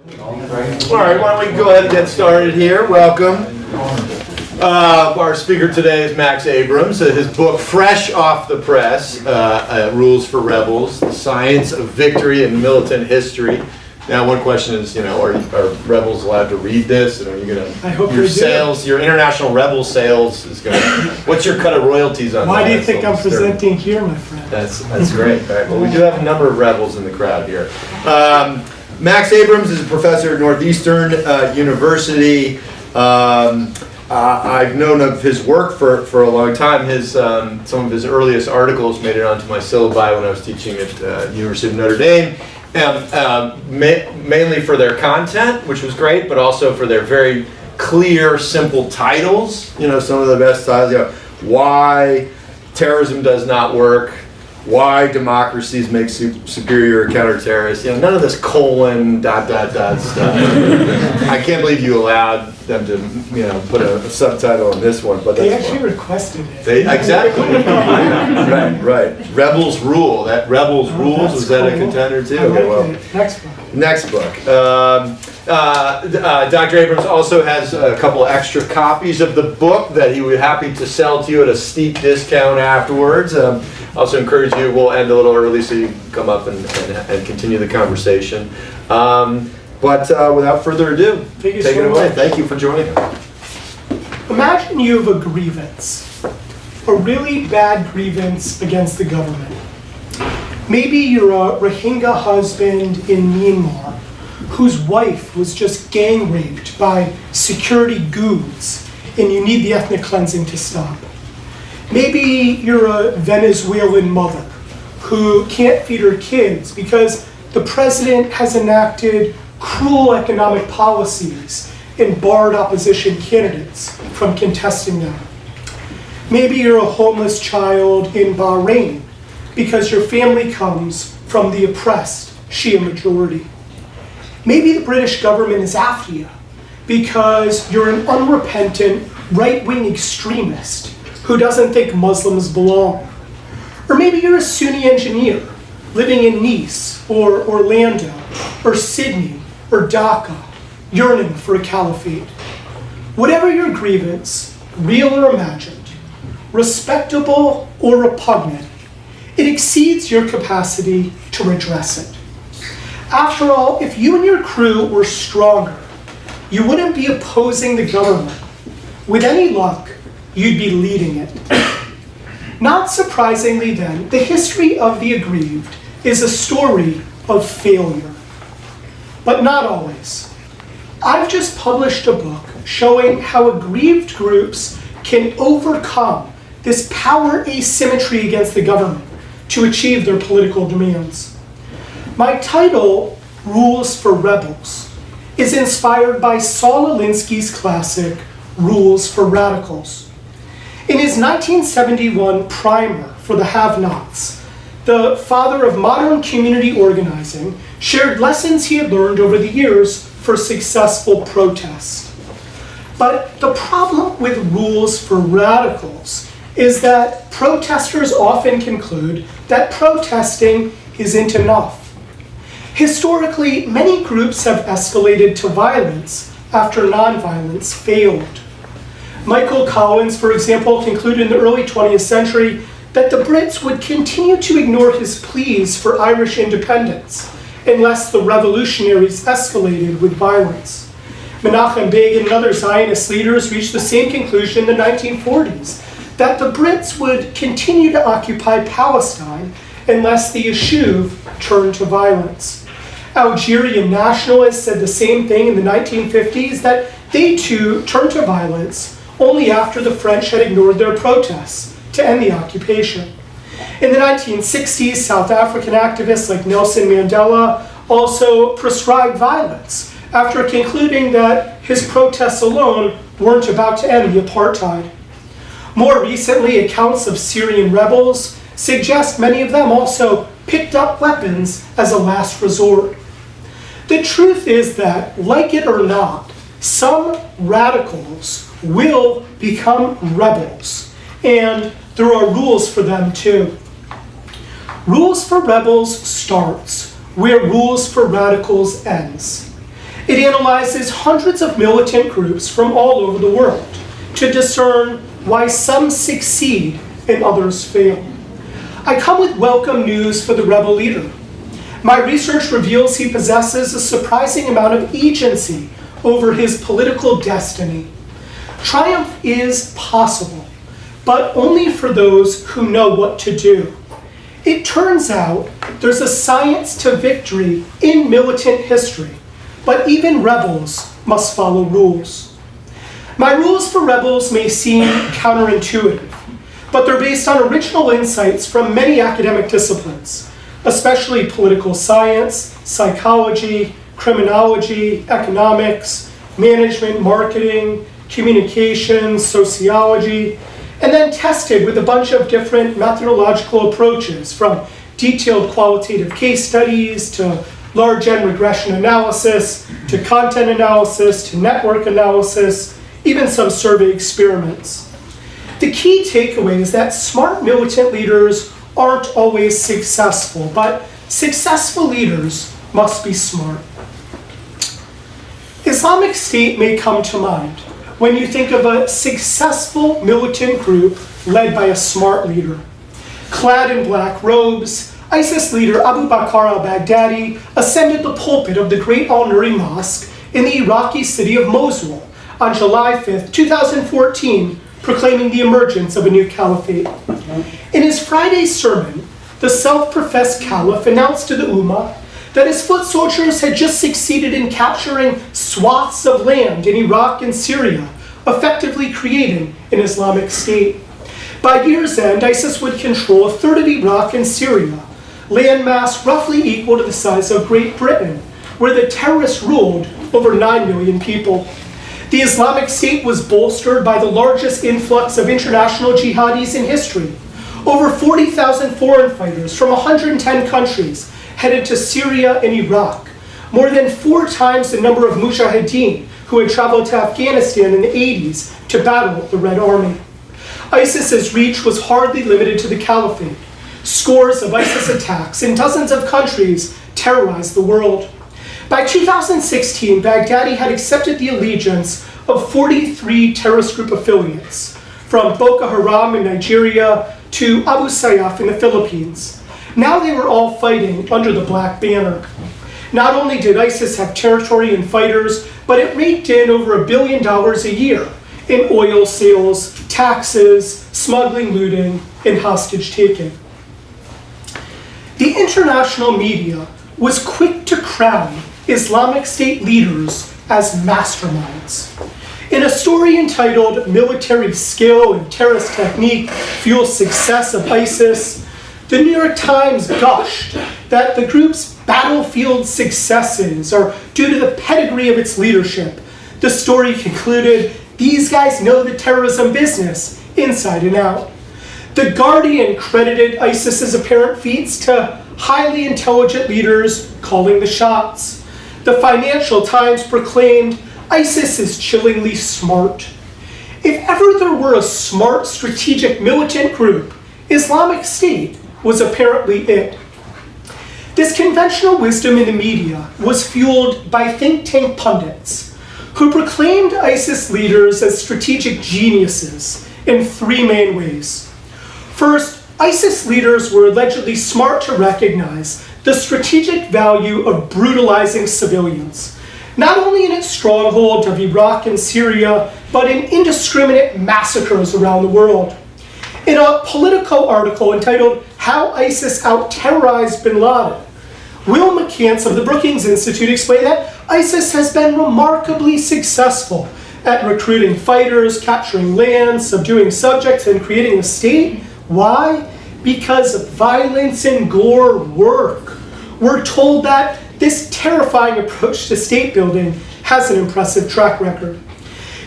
All right, why don't we go ahead and get started here. Welcome. Our speaker today is Max Abrams. His book, fresh off the press, Rules for Rebels, The Science of Victory in Militant History. Now, one question is, are rebels allowed to read this? And are you going to, your sales, your international rebel sales is going to, what's your cut of royalties on that? Why do you think I'm presenting here, my friend? That's great. All right, well, we do have a number of rebels in the crowd here. Max Abrams is a professor at Northeastern University. I've known of his work for a long time. Some of his earliest articles made it onto my syllabi when I was teaching at University of Notre Dame. Mainly for their content, which was great, but also for their very clear, simple titles. Some of the best titles. Why terrorism does not work. Why democracies make superior counter-terrorists. None of this colon ... stuff. I can't believe you allowed them to put a subtitle on this one, but they actually requested it. Exactly. Right. Rebels Rule. That Rebels Rules, was that a contender too? Okay, well, next book. Dr. Abrams also has a couple extra copies of the book that he would be happy to sell to you at a steep discount afterwards. Also encourage you, we'll end a little early so you can come up and continue the conversation. But without further ado, take it away. Thank you for joining us. Imagine you have a grievance, a really bad grievance against the government. Maybe you're a Rohingya husband in Myanmar whose wife was just gang raped by security goons and you need the ethnic cleansing to stop. Maybe you're a Venezuelan mother who can't feed her kids because the president has enacted cruel economic policies and barred opposition candidates from contesting them. Maybe you're a homeless child in Bahrain because your family comes from the oppressed Shia majority. Maybe the British government is after you because you're an unrepentant right-wing extremist who doesn't think Muslims belong. Or maybe you're a Sunni engineer living in Nice or Orlando or Sydney or Dhaka, yearning for a caliphate. Whatever your grievance, real or imagined, respectable or repugnant, it exceeds your capacity to redress it. After all, if you and your crew were stronger, you wouldn't be opposing the government. With any luck, you'd be leading it. Not surprisingly then, the history of the aggrieved is a story of failure. But not always. I've just published a book showing how aggrieved groups can overcome this power asymmetry against the government to achieve their political demands. My title, Rules for Rebels, is inspired by Saul Alinsky's classic, Rules for Radicals. In his 1971 primer for the Have-Nots, the father of modern community organizing shared lessons he had learned over the years for successful protest. But the problem with Rules for Radicals is that protesters often conclude that protesting isn't enough. Historically, many groups have escalated to violence after nonviolence failed. Michael Collins, for example, concluded in the early 20th century that the Brits would continue to ignore his pleas for Irish independence unless the revolutionaries escalated with violence. Menachem Begin and other Zionist leaders reached the same conclusion in the 1940s, that the Brits would continue to occupy Palestine unless the Yishuv turned to violence. Algerian nationalists said the same thing in the 1950s, that they too turned to violence only after the French had ignored their protests to end the occupation. In the 1960s, South African activists like Nelson Mandela also prescribed violence after concluding that his protests alone weren't about to end the apartheid. More recently, accounts of Syrian rebels suggest many of them also picked up weapons as a last resort. The truth is that, like it or not, some radicals will become rebels, and there are rules for them too. Rules for Rebels starts where Rules for Radicals ends. It analyzes hundreds of militant groups from all over the world to discern why some succeed and others fail. I come with welcome news for the rebel leader. My research reveals he possesses a surprising amount of agency over his political destiny. Triumph is possible, but only for those who know what to do. It turns out there's a science to victory in militant history, but even rebels must follow rules. My rules for rebels may seem counterintuitive, but they're based on original insights from many academic disciplines, especially political science, psychology, criminology, economics, management, marketing, communications, sociology, and then tested with a bunch of different methodological approaches, from detailed qualitative case studies to large N regression analysis to content analysis to network analysis, even some survey experiments. The key takeaway is that smart militant leaders aren't always successful, but successful leaders must be smart. Islamic State may come to mind when you think of a successful militant group led by a smart leader. Clad in black robes, ISIS leader Abu Bakr al-Baghdadi ascended the pulpit of the Great Al-Nuri Mosque in the Iraqi city of Mosul on July 5, 2014, proclaiming the emergence of a new caliphate. In his Friday sermon, the self-professed caliph announced to the Ummah that his foot soldiers had just succeeded in capturing swaths of land in Iraq and Syria, effectively creating an Islamic State. By year's end, ISIS would control a third of Iraq and Syria, landmass roughly equal to the size of Great Britain, where the terrorists ruled over 9 million people. The Islamic State was bolstered by the largest influx of international jihadis in history. Over 40,000 foreign fighters from 110 countries headed to Syria and Iraq, more than 4 times the number of mujahideen who had traveled to Afghanistan in the 80s to battle the Red Army. ISIS's reach was hardly limited to the caliphate. Scores of ISIS attacks in dozens of countries terrorized the world. By 2016, Baghdadi had accepted the allegiance of 43 terrorist group affiliates, from Boko Haram in Nigeria to Abu Sayyaf in the Philippines. Now they were all fighting under the black banner. Not only did ISIS have territory and fighters, but it raked in over $1 billion a year in oil sales, taxes, smuggling, looting, and hostage taking. The international media was quick to crown Islamic State leaders as masterminds. In a story entitled "Military Skill and Terrorist Technique Fuel Success of ISIS," the New York Times gushed that the group's battlefield successes are due to the pedigree of its leadership. The story concluded, "These guys know the terrorism business inside and out." The Guardian credited ISIS's apparent feats to highly intelligent leaders calling the shots. The Financial Times proclaimed, "ISIS is chillingly smart." If ever there were a smart, strategic militant group, Islamic State was apparently it. This conventional wisdom in the media was fueled by think tank pundits who proclaimed ISIS leaders as strategic geniuses in 3 main ways. First, ISIS leaders were allegedly smart to recognize the strategic value of brutalizing civilians, not only in its stronghold of Iraq and Syria, but in indiscriminate massacres around the world. In a Politico article entitled "How ISIS Out-Terrorized Bin Laden," Will McCants of the Brookings Institute explained that ISIS has been remarkably successful at recruiting fighters, capturing land, subduing subjects, and creating a state. Why? Because violence and gore work. We're told that this terrifying approach to state building has an impressive track record.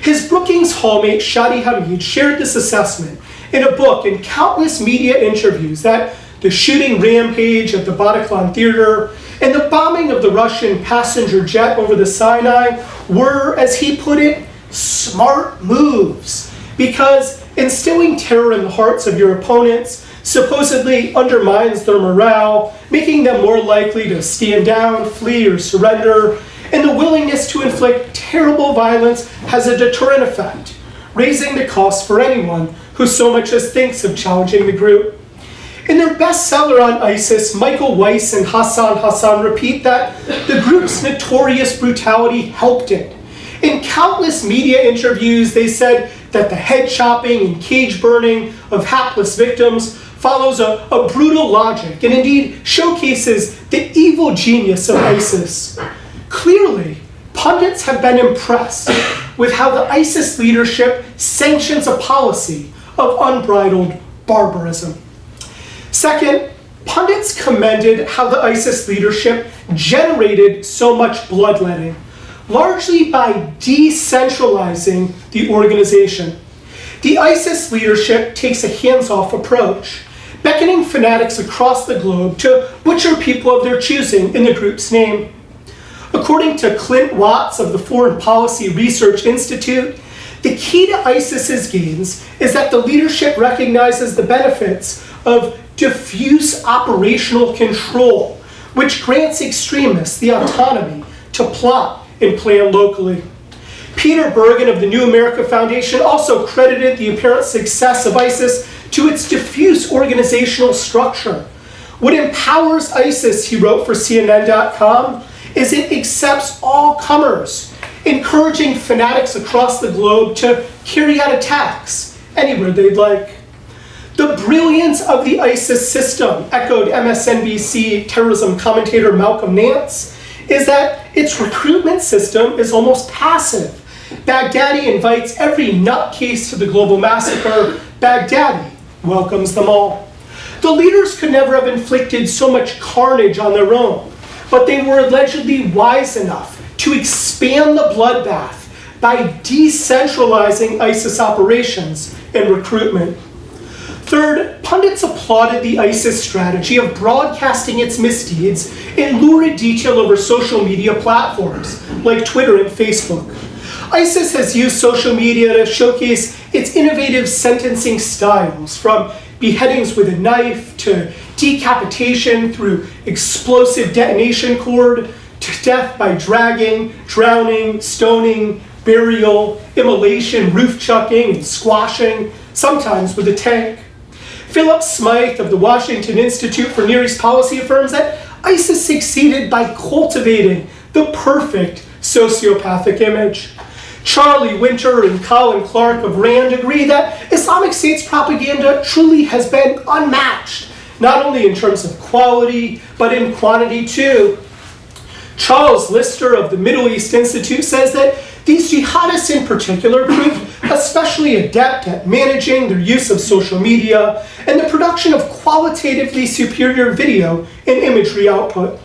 His Brookings hallmate Shadi Hamid shared this assessment in a book and countless media interviews that the shooting rampage at the Bataclan Theater and the bombing of the Russian passenger jet over the Sinai were, as he put it, smart moves, because instilling terror in the hearts of your opponents supposedly undermines their morale, making them more likely to stand down, flee, or surrender, and the willingness to inflict terrible violence has a deterrent effect, raising the cost for anyone who so much as thinks of challenging the group. In their bestseller on ISIS, Michael Weiss and Hassan repeat that the group's notorious brutality helped it. In countless media interviews, they said that the head chopping and cage burning of hapless victims follows a brutal logic and indeed showcases the evil genius of ISIS. Clearly, pundits have been impressed with how the ISIS leadership sanctions a policy of unbridled barbarism. Second, pundits commended how the ISIS leadership generated so much bloodletting, largely by decentralizing the organization. The ISIS leadership takes a hands-off approach, beckoning fanatics across the globe to butcher people of their choosing in the group's name. According to Clint Watts of the Foreign Policy Research Institute, the key to ISIS's gains is that the leadership recognizes the benefits of diffuse operational control, which grants extremists the autonomy to plot and plan locally. Peter Bergen of the New America Foundation also credited the apparent success of ISIS to its diffuse organizational structure. What empowers ISIS, he wrote for CNN.com, is it accepts all comers, encouraging fanatics across the globe to carry out attacks anywhere they'd like. The brilliance of the ISIS system, echoed MSNBC terrorism commentator Malcolm Nance, is that its recruitment system is almost passive. Baghdadi invites every nutcase to the global massacre. Baghdadi welcomes them all. The leaders could never have inflicted so much carnage on their own, but they were allegedly wise enough to expand the bloodbath by decentralizing ISIS operations and recruitment. Third, pundits applauded the ISIS strategy of broadcasting its misdeeds in lurid detail over social media platforms like Twitter and Facebook. ISIS has used social media to showcase its innovative sentencing styles, from beheadings with a knife to decapitation through explosive detonation cord to death by dragging, drowning, stoning, burial, immolation, roof chucking, and squashing, sometimes with a tank. Philip Smythe of the Washington Institute for Near East Policy affirms that ISIS succeeded by cultivating the perfect sociopathic image. Charlie Winter and Colin Clark of RAND agree that Islamic State's propaganda truly has been unmatched, not only in terms of quality, but in quantity too. Charles Lister of the Middle East Institute says that these jihadists in particular proved especially adept at managing their use of social media and the production of qualitatively superior video and imagery output.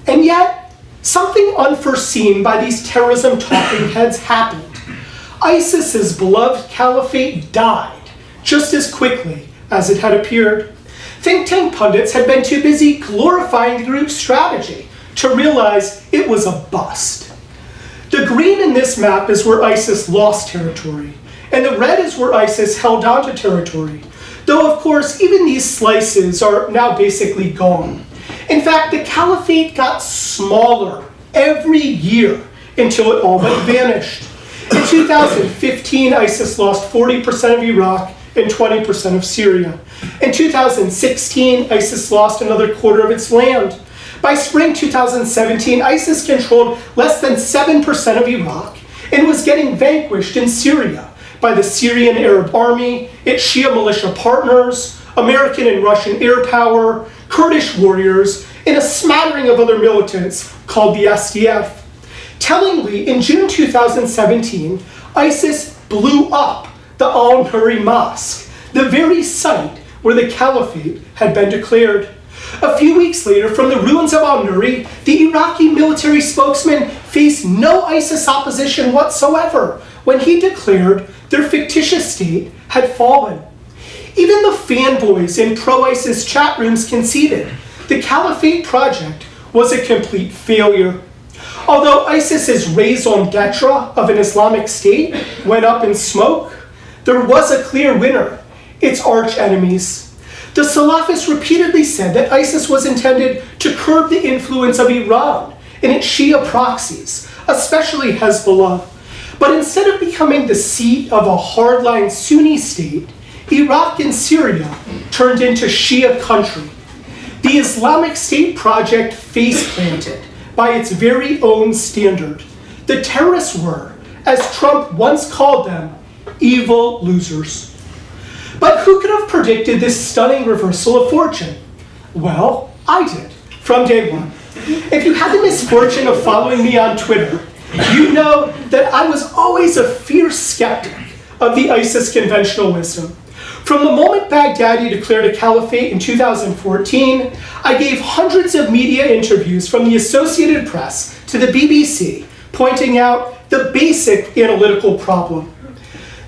And yet, something unforeseen by these terrorism talking heads happened. ISIS's beloved caliphate died just as quickly as it had appeared. Think tank pundits had been too busy glorifying the group's strategy to realize it was a bust. The green in this map is where ISIS lost territory, and the red is where ISIS held on to territory, though of course even these slices are now basically gone. In fact, the caliphate got smaller every year until it all but vanished. In 2015, ISIS lost 40% of Iraq and 20% of Syria. In 2016, ISIS lost another quarter of its land. By spring 2017, ISIS controlled less than 7% of Iraq and was getting vanquished in Syria by the Syrian Arab Army, its Shia militia partners, American and Russian air power, Kurdish warriors, and a smattering of other militants called the SDF. Tellingly, in June 2017, ISIS blew up the Al-Nuri Mosque, the very site where the caliphate had been declared. A few weeks later, from the ruins of Al-Nuri, the Iraqi military spokesman faced no ISIS opposition whatsoever when he declared their fictitious state had fallen. Even the fanboys in pro-ISIS chat rooms conceded the Caliphate project was a complete failure. Although ISIS's raison d'etre of an Islamic State went up in smoke, there was a clear winner: its arch enemies. The Salafists repeatedly said that ISIS was intended to curb the influence of Iran and its Shia proxies, especially Hezbollah. But instead of becoming the seat of a hardline Sunni state, Iraq and Syria turned into Shia country. The Islamic State project face-planted by its very own standard. The terrorists were, as Trump once called them, evil losers. But who could have predicted this stunning reversal of fortune? Well, I did, from day one. If you had the misfortune of following me on Twitter, you know that I was always a fierce skeptic of the ISIS conventional wisdom. From the moment Baghdadi declared a caliphate in 2014, I gave hundreds of media interviews from the Associated Press to the BBC, pointing out the basic analytical problem.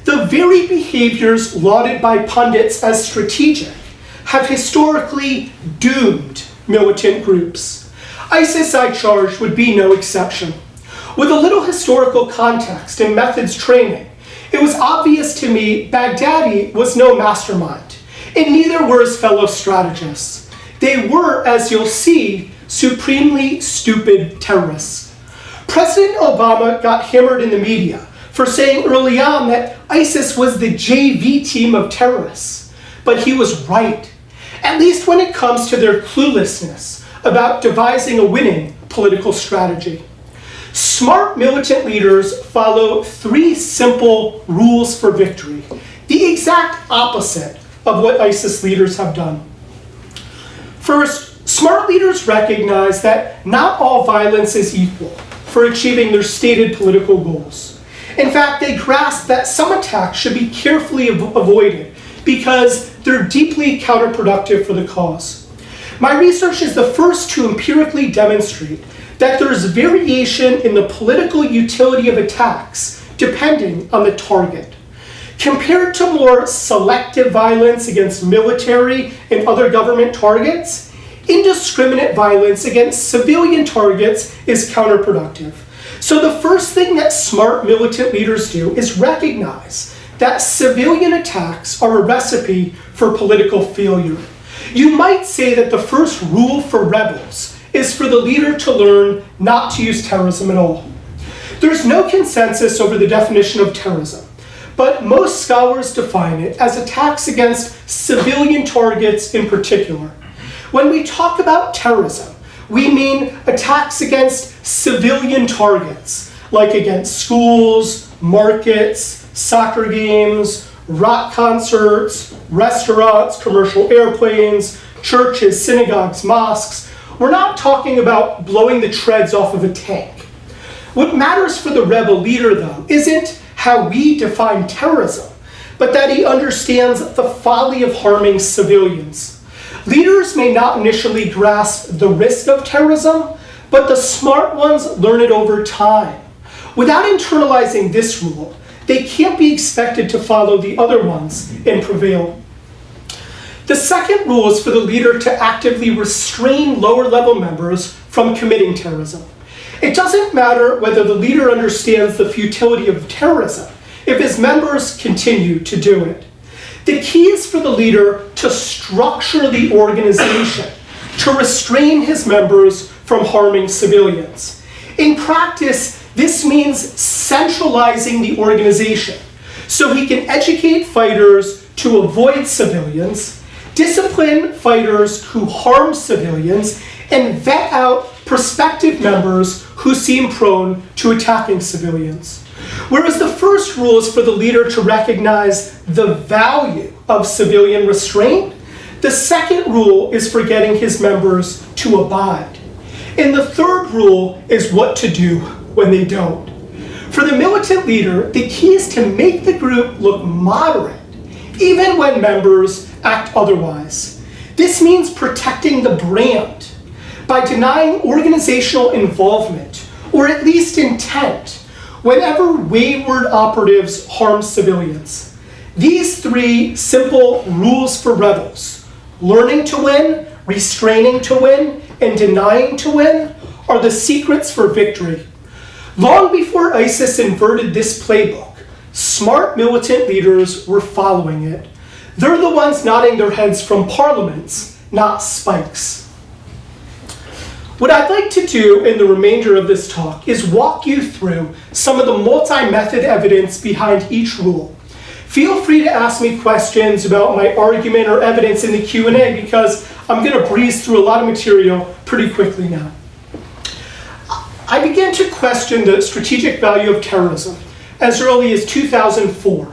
The very behaviors lauded by pundits as strategic have historically doomed militant groups. ISIS, I charged, would be no exception. With a little historical context and methods training, it was obvious to me Baghdadi was no mastermind, and neither were his fellow strategists. They were, as you'll see, supremely stupid terrorists. President Obama got hammered in the media for saying early on that ISIS was the JV team of terrorists. But he was right, at least when it comes to their cluelessness about devising a winning political strategy. Smart militant leaders follow three simple rules for victory, the exact opposite of what ISIS leaders have done. First, smart leaders recognize that not all violence is equal for achieving their stated political goals. In fact, they grasp that some attacks should be carefully avoided because they're deeply counterproductive for the cause. My research is the first to empirically demonstrate that there's variation in the political utility of attacks depending on the target. Compared to more selective violence against military and other government targets, indiscriminate violence against civilian targets is counterproductive. So the first thing that smart militant leaders do is recognize that civilian attacks are a recipe for political failure. You might say that the first rule for rebels is for the leader to learn not to use terrorism at all. There's no consensus over the definition of terrorism, but most scholars define it as attacks against civilian targets in particular. When we talk about terrorism, we mean attacks against civilian targets, like against schools, markets, soccer games, rock concerts, restaurants, commercial airplanes, churches, synagogues, mosques. We're not talking about blowing the treads off of a tank. What matters for the rebel leader, though, isn't how we define terrorism, but that he understands the folly of harming civilians. Leaders may not initially grasp the risk of terrorism, but the smart ones learn it over time. Without internalizing this rule, they can't be expected to follow the other ones and prevail. The second rule is for the leader to actively restrain lower-level members from committing terrorism. It doesn't matter whether the leader understands the futility of terrorism if his members continue to do it. The key is for the leader to structure the organization to restrain his members from harming civilians. In practice, this means centralizing the organization so he can educate fighters to avoid civilians, discipline fighters who harm civilians, and vet out prospective members who seem prone to attacking civilians. Whereas the first rule is for the leader to recognize the value of civilian restraint, the second rule is for getting his members to abide. And the third rule is what to do when they don't. For the militant leader, the key is to make the group look moderate, even when members act otherwise. This means protecting the brand by denying organizational involvement, or at least intent, whenever wayward operatives harm civilians. These three simple rules for rebels, learning to win, restraining to win, and denying to win, are the secrets for victory. Long before ISIS inverted this playbook, smart militant leaders were following it. They're the ones nodding their heads from parliaments, not spikes. What I'd like to do in the remainder of this talk is walk you through some of the multi-method evidence behind each rule. Feel free to ask me questions about my argument or evidence in the Q&A because I'm going to breeze through a lot of material pretty quickly now. I began to question the strategic value of terrorism as early as 2004,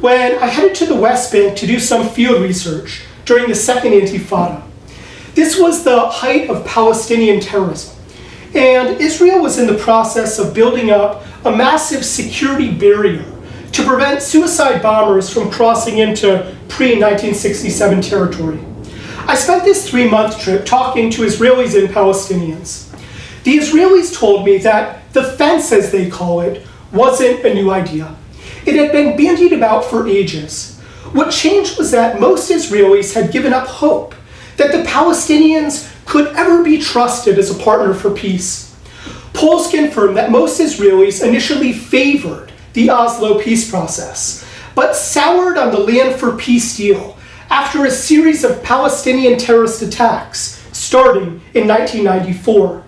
when I headed to the West Bank to do some field research during the Second Intifada. This was the height of Palestinian terrorism, and Israel was in the process of building up a massive security barrier to prevent suicide bombers from crossing into pre-1967 territory. I spent this 3-month trip talking to Israelis and Palestinians. The Israelis told me that the fence, as they call it, wasn't a new idea. It had been bandied about for ages. What changed was that most Israelis had given up hope that the Palestinians could ever be trusted as a partner for peace. Polls confirm that most Israelis initially favored the Oslo peace process, but soured on the Land for Peace deal after a series of Palestinian terrorist attacks starting in 1994.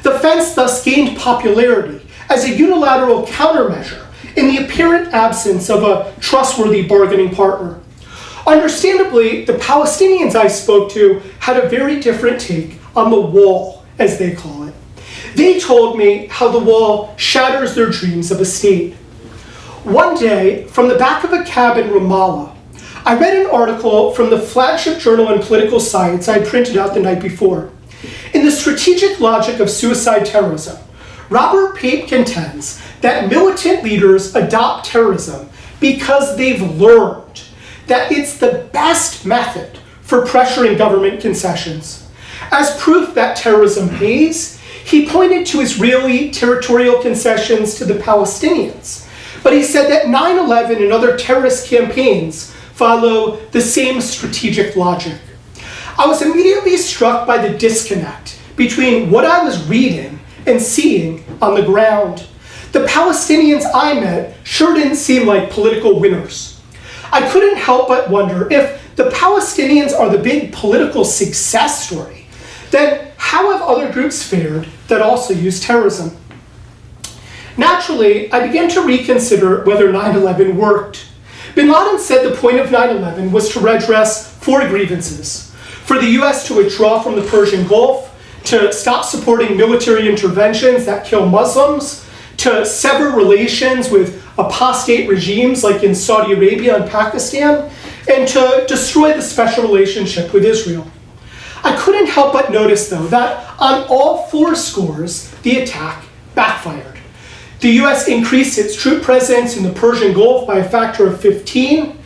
The fence thus gained popularity as a unilateral countermeasure in the apparent absence of a trustworthy bargaining partner. Understandably, the Palestinians I spoke to had a very different take on the wall, as they call it. They told me how the wall shatters their dreams of a state. One day, from the back of a cab in Ramallah, I read an article from the flagship journal in political science I had printed out the night before. In The Strategic Logic of Suicide Terrorism, Robert Pape contends that militant leaders adopt terrorism because they've learned that it's the best method for pressuring government concessions. As proof that terrorism pays, he pointed to Israeli territorial concessions to the Palestinians, but he said that 9/11 and other terrorist campaigns follow the same strategic logic. I was immediately struck by the disconnect between what I was reading and seeing on the ground. The Palestinians I met sure didn't seem like political winners. I couldn't help but wonder if the Palestinians are the big political success story, then how have other groups fared that also use terrorism? Naturally, I began to reconsider whether 9/11 worked. Bin Laden said the point of 9/11 was to redress 4 grievances: for the US to withdraw from the Persian Gulf, to stop supporting military interventions that kill Muslims, to sever relations with apostate regimes like in Saudi Arabia and Pakistan, and to destroy the special relationship with Israel. I couldn't help but notice, though, that on all 4 scores, the attack backfired. The US increased its troop presence in the Persian Gulf by a factor of 15.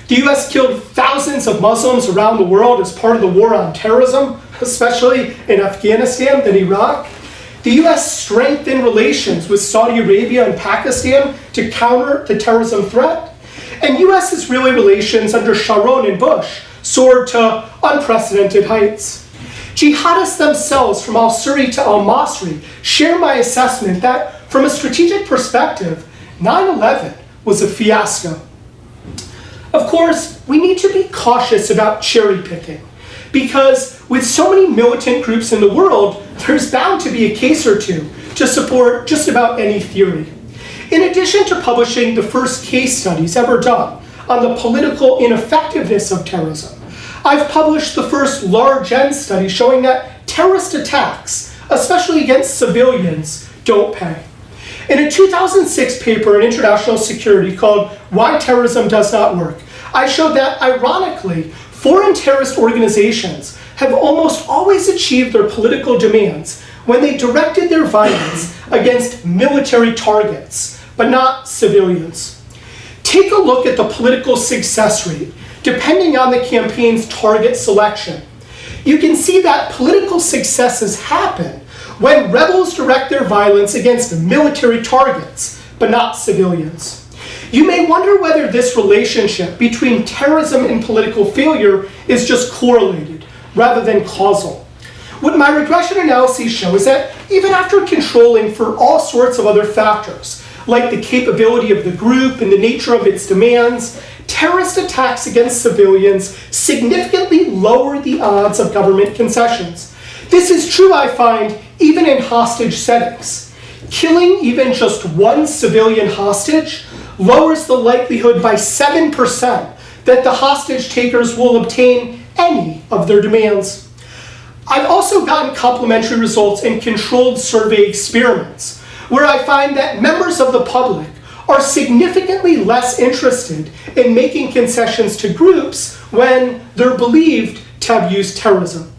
The US killed thousands of Muslims around the world as part of the war on terrorism, especially in Afghanistan and Iraq. The US strengthened relations with Saudi Arabia and Pakistan to counter the terrorism threat. And US-Israeli relations under Sharon and Bush soared to unprecedented heights. Jihadists themselves from al-Suri to al-Masri share my assessment that, from a strategic perspective, 9/11 was a fiasco. Of course, we need to be cautious about cherry picking, because with so many militant groups in the world, there's bound to be a case or two to support just about any theory. In addition to publishing the first case studies ever done on the political ineffectiveness of terrorism, I've published the first large N study showing that terrorist attacks, especially against civilians, don't pay. In a 2006 paper in International Security called Why Terrorism Does Not Work, I showed that, ironically, foreign terrorist organizations have almost always achieved their political demands when they directed their violence against military targets, but not civilians. Take a look at the political success rate, depending on the campaign's target selection. You can see that political successes happen when rebels direct their violence against military targets, but not civilians. You may wonder whether this relationship between terrorism and political failure is just correlated, rather than causal. What my regression analyses show is that even after controlling for all sorts of other factors, like the capability of the group and the nature of its demands, terrorist attacks against civilians significantly lower the odds of government concessions. This is true, I find, even in hostage settings. Killing even just one civilian hostage lowers the likelihood by 7% that the hostage takers will obtain any of their demands. I've also gotten complementary results in controlled survey experiments, where I find that members of the public are significantly less interested in making concessions to groups when they're believed to have used terrorism.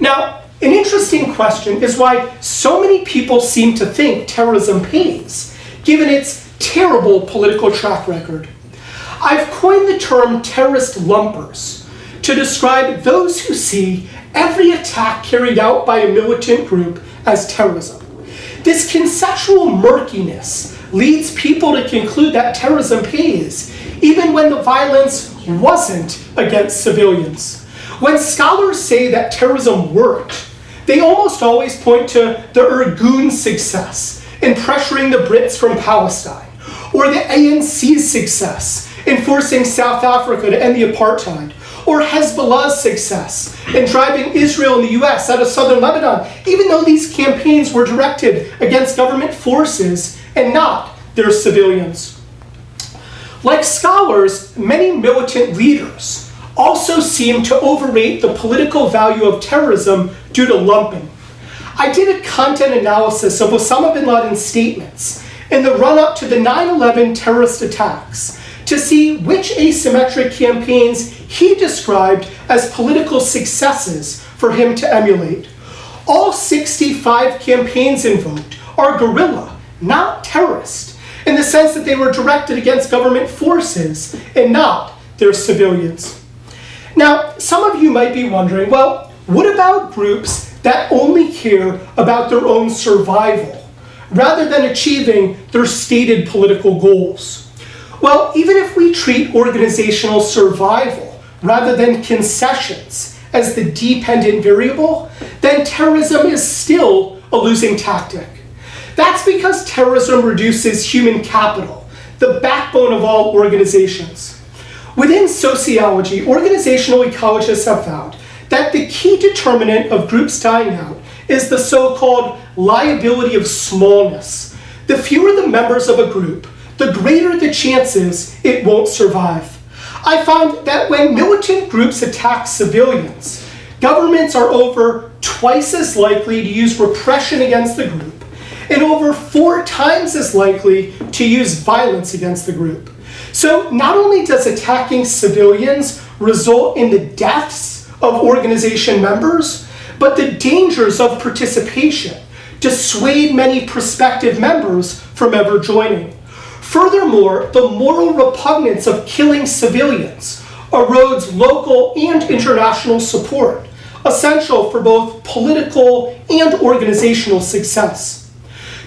Now, an interesting question is why so many people seem to think terrorism pays, given its terrible political track record. I've coined the term terrorist lumpers to describe those who see every attack carried out by a militant group as terrorism. This conceptual murkiness leads people to conclude that terrorism pays, even when the violence wasn't against civilians. When scholars say that terrorism worked, they almost always point to the Irgun's success in pressuring the Brits from Palestine, or the ANC's success in forcing South Africa to end the apartheid, or Hezbollah's success in driving Israel and the US out of southern Lebanon, even though these campaigns were directed against government forces and not their civilians. Like scholars, many militant leaders also seem to overrate the political value of terrorism due to lumping. I did a content analysis of Osama bin Laden's statements in the run-up to the 9/11 terrorist attacks to see which asymmetric campaigns he described as political successes for him to emulate. All 65 campaigns invoked are guerrilla, not terrorist, in the sense that they were directed against government forces and not their civilians. Now, some of you might be wondering, well, what about groups that only care about their own survival, rather than achieving their stated political goals? Well, even if we treat organizational survival, rather than concessions, as the dependent variable, then terrorism is still a losing tactic. That's because terrorism reduces human capital, the backbone of all organizations. Within sociology, organizational ecologists have found that the key determinant of groups dying out is the so-called liability of smallness. The fewer the members of a group, the greater the chances it won't survive. I find that when militant groups attack civilians, governments are over twice as likely to use repression against the group, and over 4 times as likely to use violence against the group. So not only does attacking civilians result in the deaths of organization members, but the dangers of participation dissuade many prospective members from ever joining. Furthermore, the moral repugnance of killing civilians erodes local and international support, essential for both political and organizational success.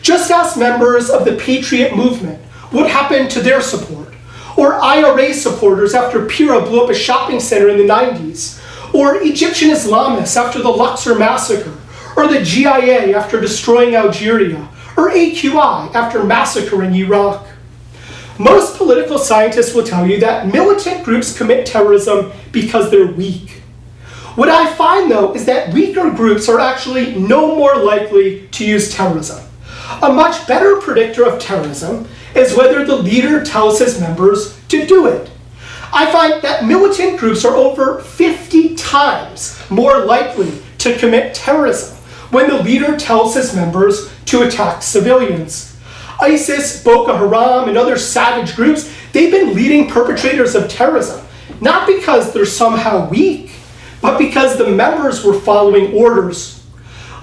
Just ask members of the Patriot movement what happened to their support, or IRA supporters after Pira blew up a shopping center in the 90s, or Egyptian Islamists after the Luxor massacre, or the GIA after destroying Algeria, or AQI after massacring Iraq. Most political scientists will tell you that militant groups commit terrorism because they're weak. What I find, though, is that weaker groups are actually no more likely to use terrorism. A much better predictor of terrorism is whether the leader tells his members to do it. I find that militant groups are over 50 times more likely to commit terrorism when the leader tells his members to attack civilians. ISIS, Boko Haram, and other savage groups, they've been leading perpetrators of terrorism, not because they're somehow weak, but because the members were following orders.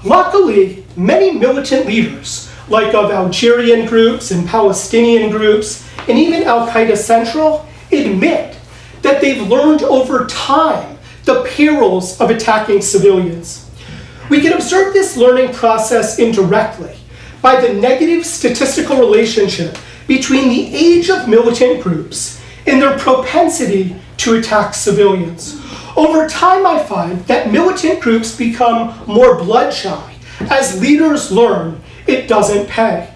Luckily, many militant leaders, like of Algerian groups and Palestinian groups, and even Al-Qaeda Central, admit that they've learned over time the perils of attacking civilians. We can observe this learning process indirectly by the negative statistical relationship between the age of militant groups and their propensity to attack civilians. Over time, I find that militant groups become more blood-shy as leaders learn it doesn't pay.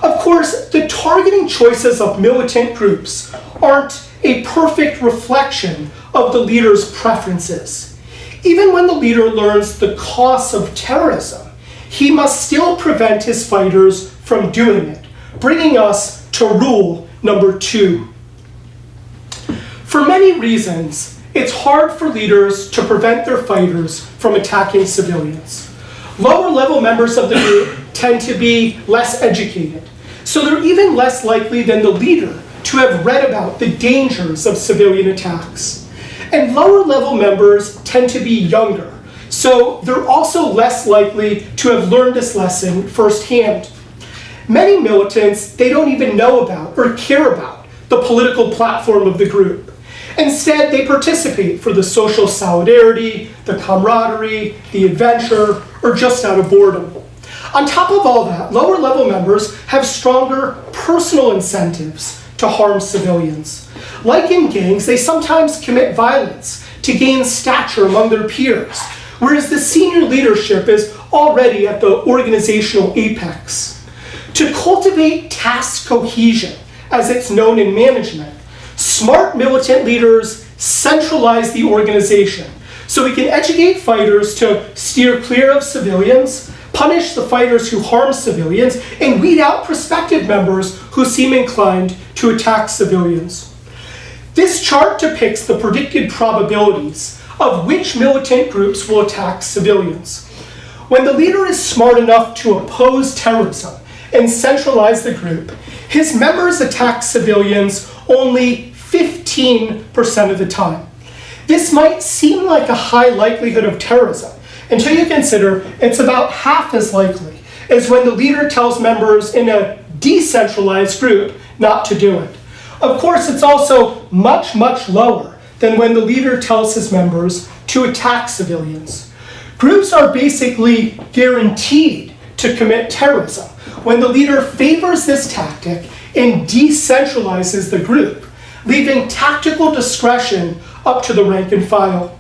Of course, the targeting choices of militant groups aren't a perfect reflection of the leader's preferences. Even when the leader learns the costs of terrorism, he must still prevent his fighters from doing it, bringing us to rule number 2. For many reasons, it's hard for leaders to prevent their fighters from attacking civilians. Lower level members of the group tend to be less educated, so they're even less likely than the leader to have read about the dangers of civilian attacks. And lower level members tend to be younger, so they're also less likely to have learned this lesson firsthand. Many militants, they don't even know about or care about the political platform of the group. Instead, they participate for the social solidarity, the camaraderie, the adventure, or just out of boredom. On top of all that, lower level members have stronger personal incentives to harm civilians. Like in gangs, they sometimes commit violence to gain stature among their peers, whereas the senior leadership is already at the organizational apex. To cultivate task cohesion, as it's known in management, smart militant leaders centralize the organization so we can educate fighters to steer clear of civilians, punish the fighters who harm civilians, and weed out prospective members who seem inclined to attack civilians. This chart depicts the predicted probabilities of which militant groups will attack civilians. When the leader is smart enough to oppose terrorism and centralize the group, his members attack civilians only 15% of the time. This might seem like a high likelihood of terrorism until you consider it's about half as likely as when the leader tells members in a decentralized group not to do it. Of course, it's also much, much lower than when the leader tells his members to attack civilians. Groups are basically guaranteed to commit terrorism when the leader favors this tactic and decentralizes the group, leaving tactical discretion up to the rank and file.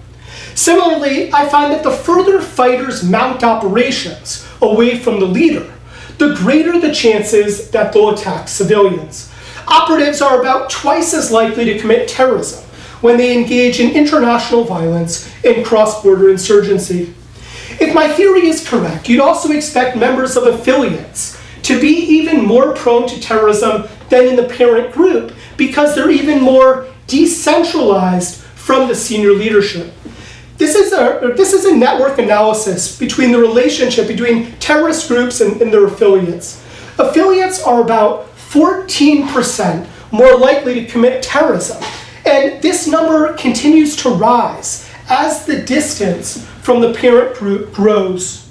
Similarly, I find that the further fighters mount operations away from the leader, the greater the chances that they'll attack civilians. Operatives are about twice as likely to commit terrorism when they engage in international violence and cross-border insurgency. If my theory is correct, you'd also expect members of affiliates to be even more prone to terrorism than in the parent group because they're even more decentralized from the senior leadership. This is a network analysis between the relationship between terrorist groups and their affiliates. Affiliates are about 14% more likely to commit terrorism, and this number continues to rise as the distance from the parent group grows.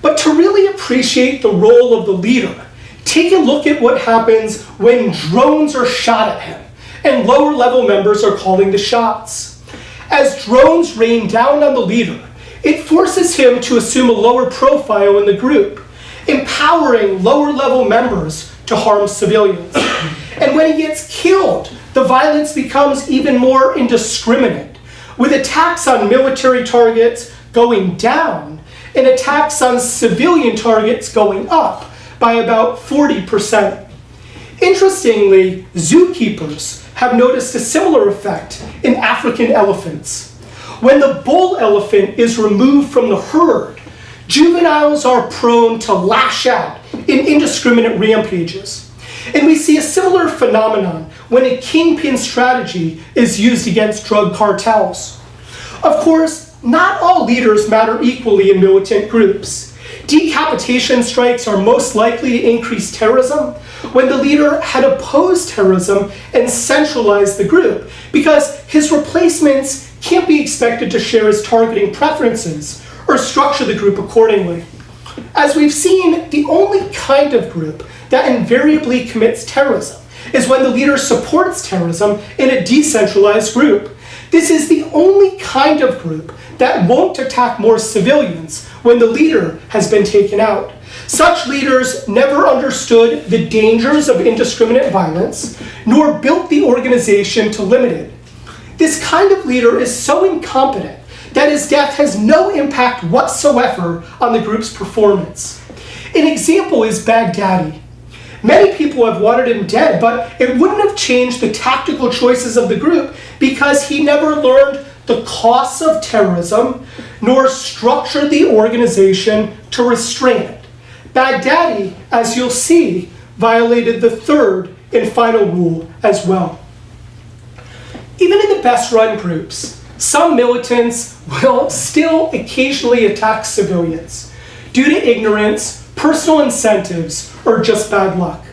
But to really appreciate the role of the leader, take a look at what happens when drones are shot at him and lower level members are calling the shots. As drones rain down on the leader, it forces him to assume a lower profile in the group, empowering lower level members to harm civilians. And when he gets killed, the violence becomes even more indiscriminate, with attacks on military targets going down and attacks on civilian targets going up by about 40%. Interestingly, zookeepers have noticed a similar effect in African elephants. When the bull elephant is removed from the herd, juveniles are prone to lash out in indiscriminate rampages. And we see a similar phenomenon when a kingpin strategy is used against drug cartels. Of course, not all leaders matter equally in militant groups. Decapitation strikes are most likely to increase terrorism when the leader had opposed terrorism and centralized the group, because his replacements can't be expected to share his targeting preferences or structure the group accordingly. As we've seen, the only kind of group that invariably commits terrorism is when the leader supports terrorism in a decentralized group. This is the only kind of group that won't attack more civilians when the leader has been taken out. Such leaders never understood the dangers of indiscriminate violence, nor built the organization to limit it. This kind of leader is so incompetent that his death has no impact whatsoever on the group's performance. An example is Baghdadi. Many people have wanted him dead, but it wouldn't have changed the tactical choices of the group because he never learned the costs of terrorism, nor structure the organization to restrain it. Baghdadi, as you'll see, violated the third and final rule as well. Even in the best-run groups, some militants will still occasionally attack civilians due to ignorance, personal incentives, or just bad luck.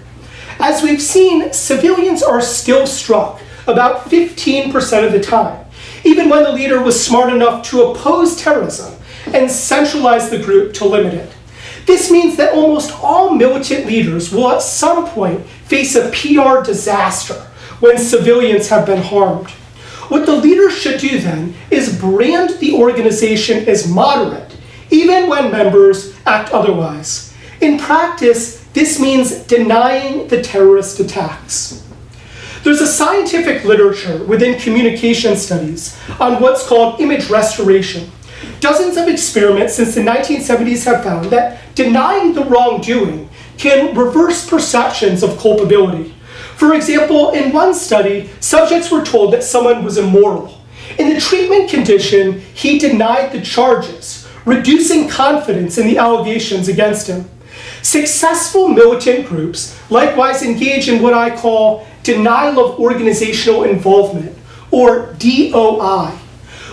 As we've seen, civilians are still struck about 15% of the time, even when the leader was smart enough to oppose terrorism and centralize the group to limit it. This means that almost all militant leaders will at some point face a PR disaster when civilians have been harmed. What the leader should do then is brand the organization as moderate, even when members act otherwise. In practice, this means denying the terrorist attacks. There's a scientific literature within communication studies on what's called image restoration. Dozens of experiments since the 1970s have found that denying the wrongdoing can reverse perceptions of culpability. For example, in one study, subjects were told that someone was immoral. In the treatment condition, he denied the charges, reducing confidence in the allegations against him. Successful militant groups likewise engage in what I call denial of organizational involvement, or DOI.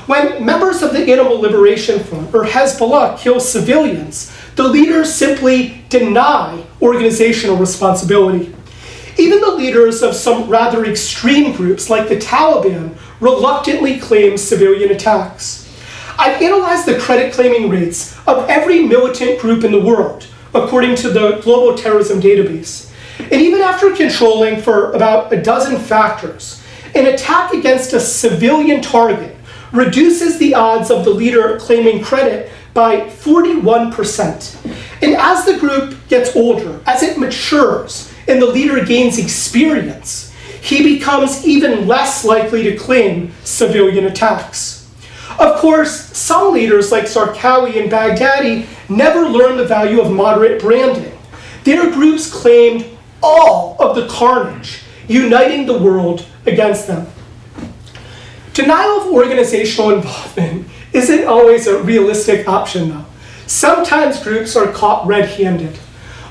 When members of the Animal Liberation Front or Hezbollah kill civilians, the leaders simply deny organizational responsibility. Even the leaders of some rather extreme groups like the Taliban reluctantly claim civilian attacks. I've analyzed the credit claiming rates of every militant group in the world, according to the Global Terrorism Database. And even after controlling for about a dozen factors, an attack against a civilian target reduces the odds of the leader claiming credit by 41%. And as the group gets older, as it matures, and the leader gains experience, he becomes even less likely to claim civilian attacks. Of course, some leaders like Zarqawi and Baghdadi never learned the value of moderate branding. Their groups claimed all of the carnage, uniting the world against them. Denial of organizational involvement isn't always a realistic option, though. Sometimes groups are caught red-handed.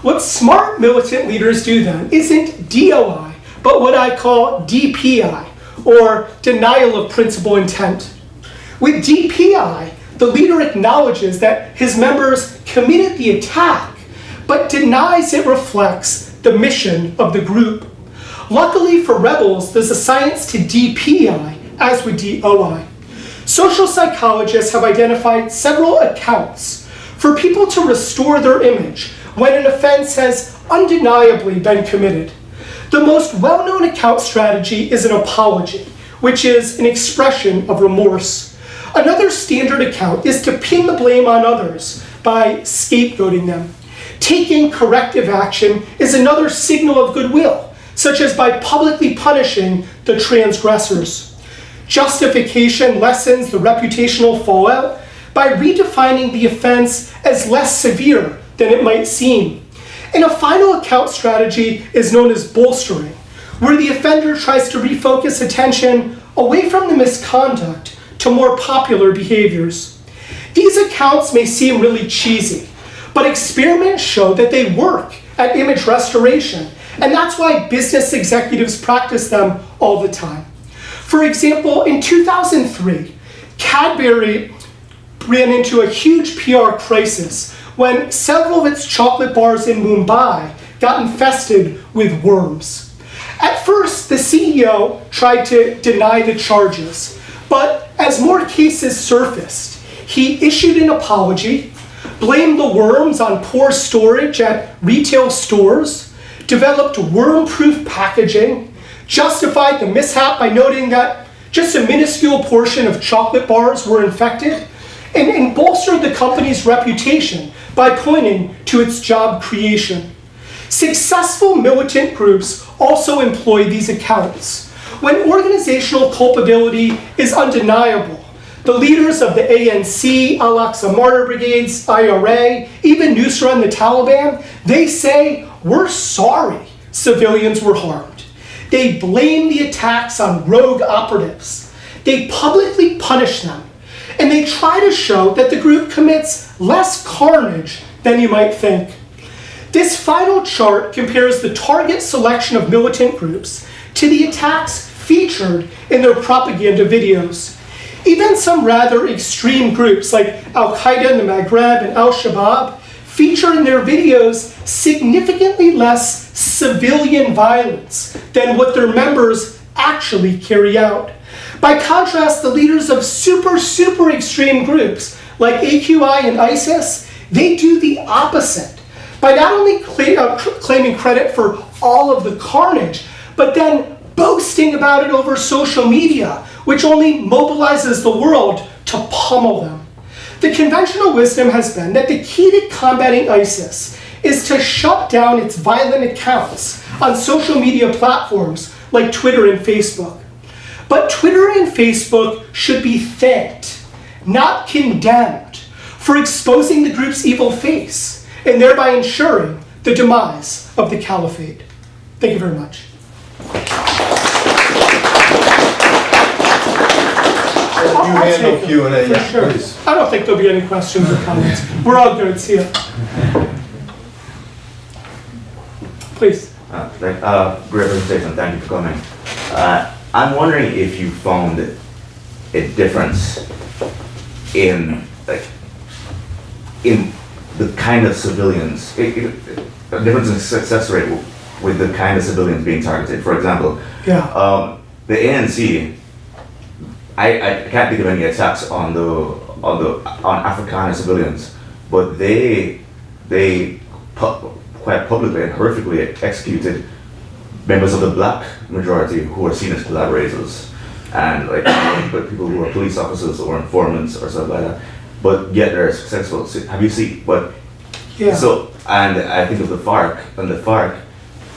What smart militant leaders do then isn't DOI, but what I call DPI, or denial of principal intent. With DPI, the leader acknowledges that his members committed the attack, but denies it reflects the mission of the group. Luckily for rebels, there's a science to DPI, as with DOI. Social psychologists have identified several accounts for people to restore their image when an offense has undeniably been committed. The most well-known account strategy is an apology, which is an expression of remorse. Another standard account is to pin the blame on others by scapegoating them. Taking corrective action is another signal of goodwill, such as by publicly punishing the transgressors. Justification lessens the reputational fallout by redefining the offense as less severe than it might seem. And a final account strategy is known as bolstering, where the offender tries to refocus attention away from the misconduct to more popular behaviors. These accounts may seem really cheesy, but experiments show that they work at image restoration, and that's why business executives practice them all the time. For example, in 2003, Cadbury ran into a huge PR crisis when several of its chocolate bars in Mumbai got infested with worms. At first, the CEO tried to deny the charges, but as more cases surfaced, he issued an apology, blamed the worms on poor storage at retail stores, developed worm-proof packaging, justified the mishap by noting that just a minuscule portion of chocolate bars were infected, and bolstered the company's reputation by pointing to its job creation. Successful militant groups also employ these accounts. When organizational culpability is undeniable, the leaders of the ANC, Al-Aqsa Martyr Brigades, IRA, even Nusra and the Taliban, they say, "We're sorry civilians were harmed." They blame the attacks on rogue operatives. they publicly punish them. And they try to show that the group commits less carnage than you might think. This final chart compares the target selection of militant groups to the attacks featured in their propaganda videos. Even some rather extreme groups like Al-Qaeda in the Maghreb and Al-Shabaab feature in their videos significantly less civilian violence than what their members actually carry out. By contrast, the leaders of super extreme groups like AQI and ISIS, they do the opposite by not only claiming credit for all of the carnage, but then boasting about it over social media, which only mobilizes the world to pummel them. The conventional wisdom has been that the key to combating ISIS is to shut down its violent accounts on social media platforms like Twitter and Facebook. But Twitter and Facebook should be thanked, not condemned, for exposing the group's evil face and thereby ensuring the demise of the caliphate. Thank you very much. You handle Q&A, For yeah, sure. please. I don't think there'll be any questions or comments. We're all good. See ya. Please. Great presentation. Thank you for coming. I'm wondering if you found a difference in the kind of civilians, a difference in success rate with the kind of civilians being targeted. For example, Yeah. the ANC. I can't think of any attacks on Afrikaner civilians, but they quite publicly and horrifically executed members of the black majority who are seen as collaborators and but people who are police officers or informants or stuff like that. But yet they're successful. So, have you seen? But Yeah. so, and I think of the FARC and the FARC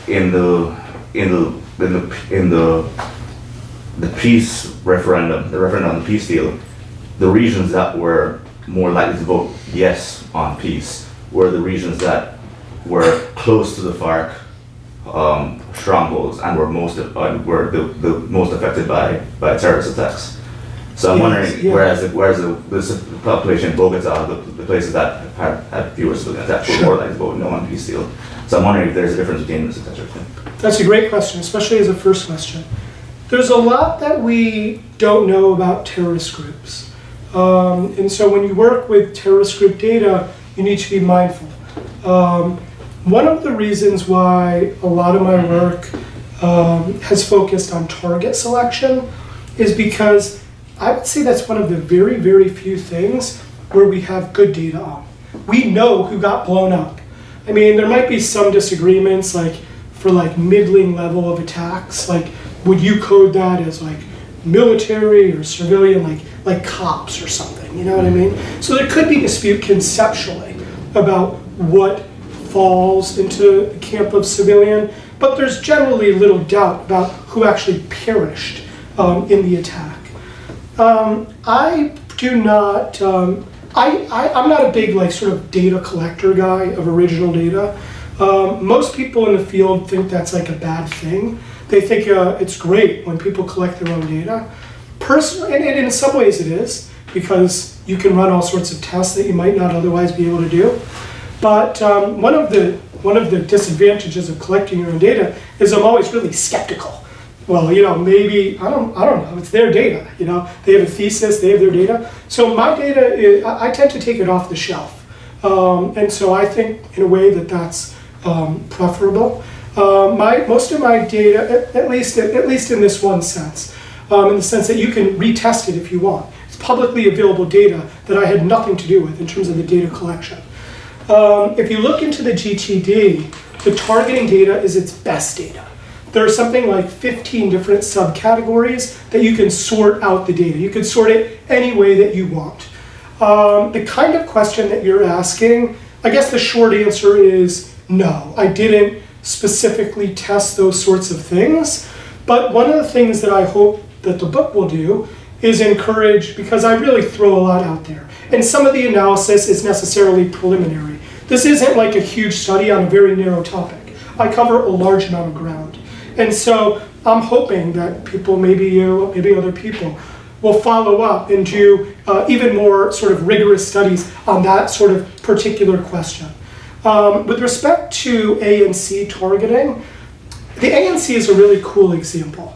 in the peace referendum, the referendum on the peace deal, the regions that were more likely to vote yes on peace were the regions that were close to the FARC strongholds and were the most affected by terrorist attacks. So I'm Yes, wondering, yeah. whereas the population in Bogota, the places that had fewer civilian attacks were more likely to vote no on peace deal. So I'm wondering if there's a difference between this, etc. That's a great question, especially as a first question. There's a lot that we don't know about terrorist groups. And so when you work with terrorist group data, you need to be mindful. One of the reasons why a lot of my work has focused on target selection is because I would say that's one of the very few things where we have good data on. We know who got blown up. I mean, there might be some disagreements for middling level of attacks, would you code that as military or civilian, like cops or something, you know what I mean? So there could be dispute conceptually about what falls into the camp of civilian, but there's generally little doubt about who actually perished in the attack. I do not, I'm not a big sort of data collector guy of original data. Most people in the field think that's a bad thing. They think it's great when people collect their own data. Personally, and in some ways it is, because you can run all sorts of tests that you might not otherwise be able to do. But one of the disadvantages of collecting your own data is I'm always really skeptical. Well, maybe, I don't know, it's their data, they have a thesis, they have their data. So my data, I tend to take it off the shelf. And so I think in a way that's preferable. Most of my data, at least in this one sense, in the sense that you can retest it if you want. It's publicly available data that I had nothing to do with in terms of the data collection. If you look into the GTD, the targeting data is its best data. There are something like 15 different subcategories that you can sort out the data. You can sort it any way that you want. The kind of question that you're asking, I guess the short answer is no. I didn't specifically test those sorts of things, but one of the things that I hope that the book will do is encourage, because I really throw a lot out there, and some of the analysis is necessarily preliminary. This isn't like a huge study on a very narrow topic. I cover a large amount of ground. And so I'm hoping that people, maybe you, maybe other people, will follow up and do even more sort of rigorous studies on that sort of particular question. With respect to ANC targeting, the ANC is a really cool example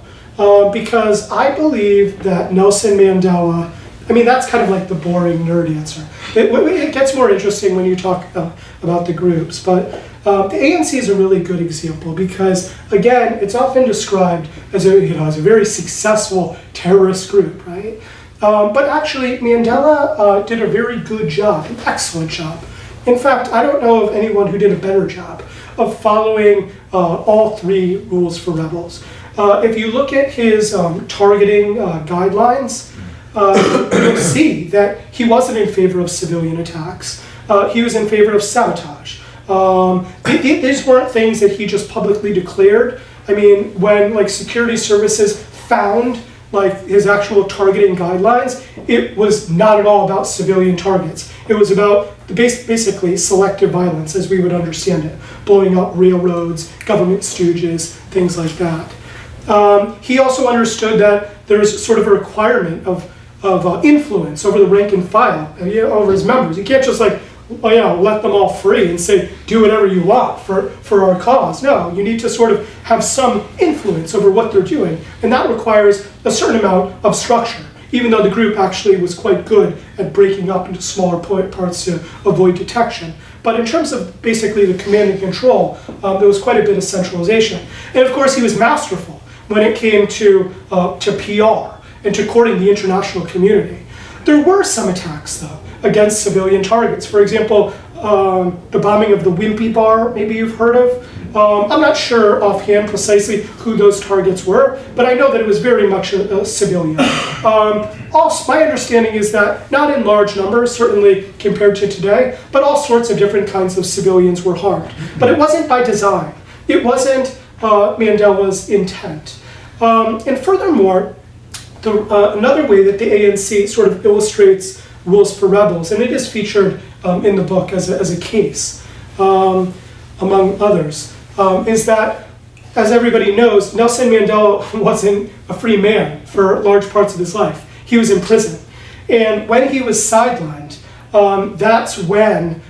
because I believe that Nelson Mandela, I mean, that's kind of like the boring nerd answer. It gets more interesting when you talk about the groups, but the ANC is a really good example because, again, it's often described as as a very successful terrorist group, right? But actually, Mandela did a very good job, an excellent job. In fact, I don't know of anyone who did a better job of following all 3 rules for rebels. If you look at his targeting guidelines, you'll see that he wasn't in favor of civilian attacks. He was in favor of sabotage. These weren't things that he just publicly declared. I mean, when like security services found like his actual targeting guidelines, it was not at all about civilian targets. It was about basically selective violence as we would understand it, blowing up railroads, government stooges, things like that. He also understood that there's sort of a requirement of influence over the rank and file, over his members. You can't just like, let them all free and say, do whatever you want for our cause. No, you need to sort of have some influence over what they're doing. And that requires a certain amount of structure, even though the group actually was quite good at breaking up into smaller parts to avoid detection. But in terms of basically the command and control, there was quite a bit of centralization. And of course, he was masterful when it came to PR and to courting the international community. There were some attacks, though, against civilian targets. For example, the bombing of the Wimpy Bar, maybe you've heard of. I'm not sure offhand precisely who those targets were, but I know that it was very much a civilian. Also, my understanding is that not in large numbers, certainly compared to today, but all sorts of different kinds of civilians were harmed. But it wasn't by design. It wasn't Mandela's intent. And furthermore, another way that the ANC sort of illustrates rules for rebels, and it is featured in the book as a case, among others, is that, as everybody knows, Nelson Mandela wasn't a free man for large parts of his life. He was in prison. And when he was sidelined, that's when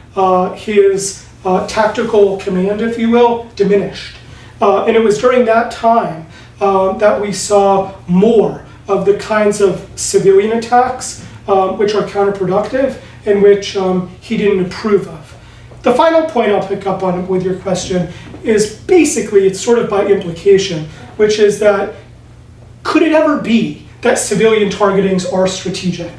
his tactical command, if you will, diminished. And it was during that time that we saw more of the kinds of civilian attacks which are counterproductive and which he didn't approve of. The final point I'll pick up on with your question is basically, it's sort of by implication, which is that could it ever be that civilian targetings are strategic?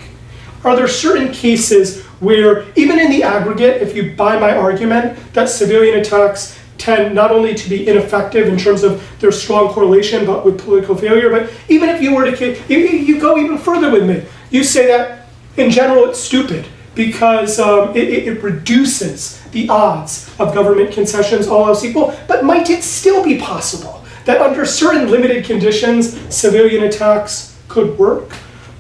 Are there certain cases where, even in the aggregate, if you buy my argument, that civilian attacks tend not only to be ineffective in terms of their strong correlation but with political failure, but even if you were to, you go even further with me. You say that, in general, it's stupid because it reduces the odds of government concessions, all else equal, but might it still be possible that under certain limited conditions, civilian attacks could work?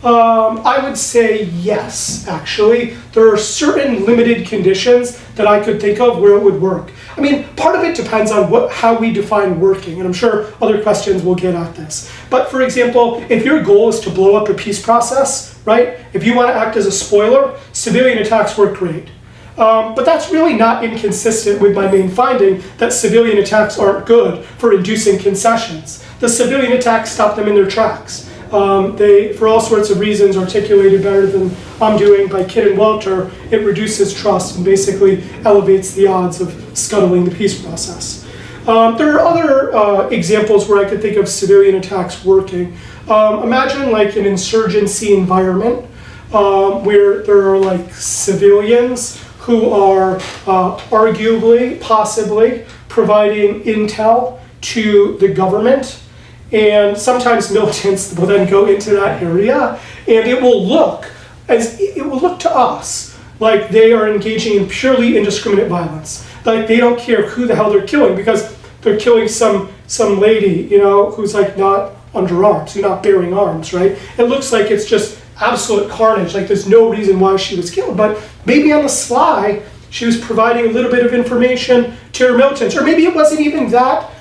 I would say yes, actually. There are certain limited conditions that I could think of where it would work. I mean, part of it depends on how we define working, and I'm sure other questions will get at this. But for example, if your goal is to blow up a peace process, right? If you want to act as a spoiler, civilian attacks work great. But that's really not inconsistent with my main finding that civilian attacks aren't good for inducing concessions. The civilian attacks stop them in their tracks. They, for all sorts of reasons articulated better than I'm doing by Kidd and Walter, it reduces trust and basically elevates the odds of scuttling the peace process. There are other examples where I could think of civilian attacks working. Imagine like an insurgency environment where there are like civilians who are arguably, possibly, providing intel to the government. And sometimes militants will then go into that area, and it will look to us like they are engaging in purely indiscriminate violence. Like they don't care who the hell they're killing because they're killing some lady, who's like not under arms, who's not bearing arms, right? It looks like it's just absolute carnage. Like there's no reason why she was killed, but maybe on the sly she was providing a little bit of information to her militants, or maybe it wasn't even that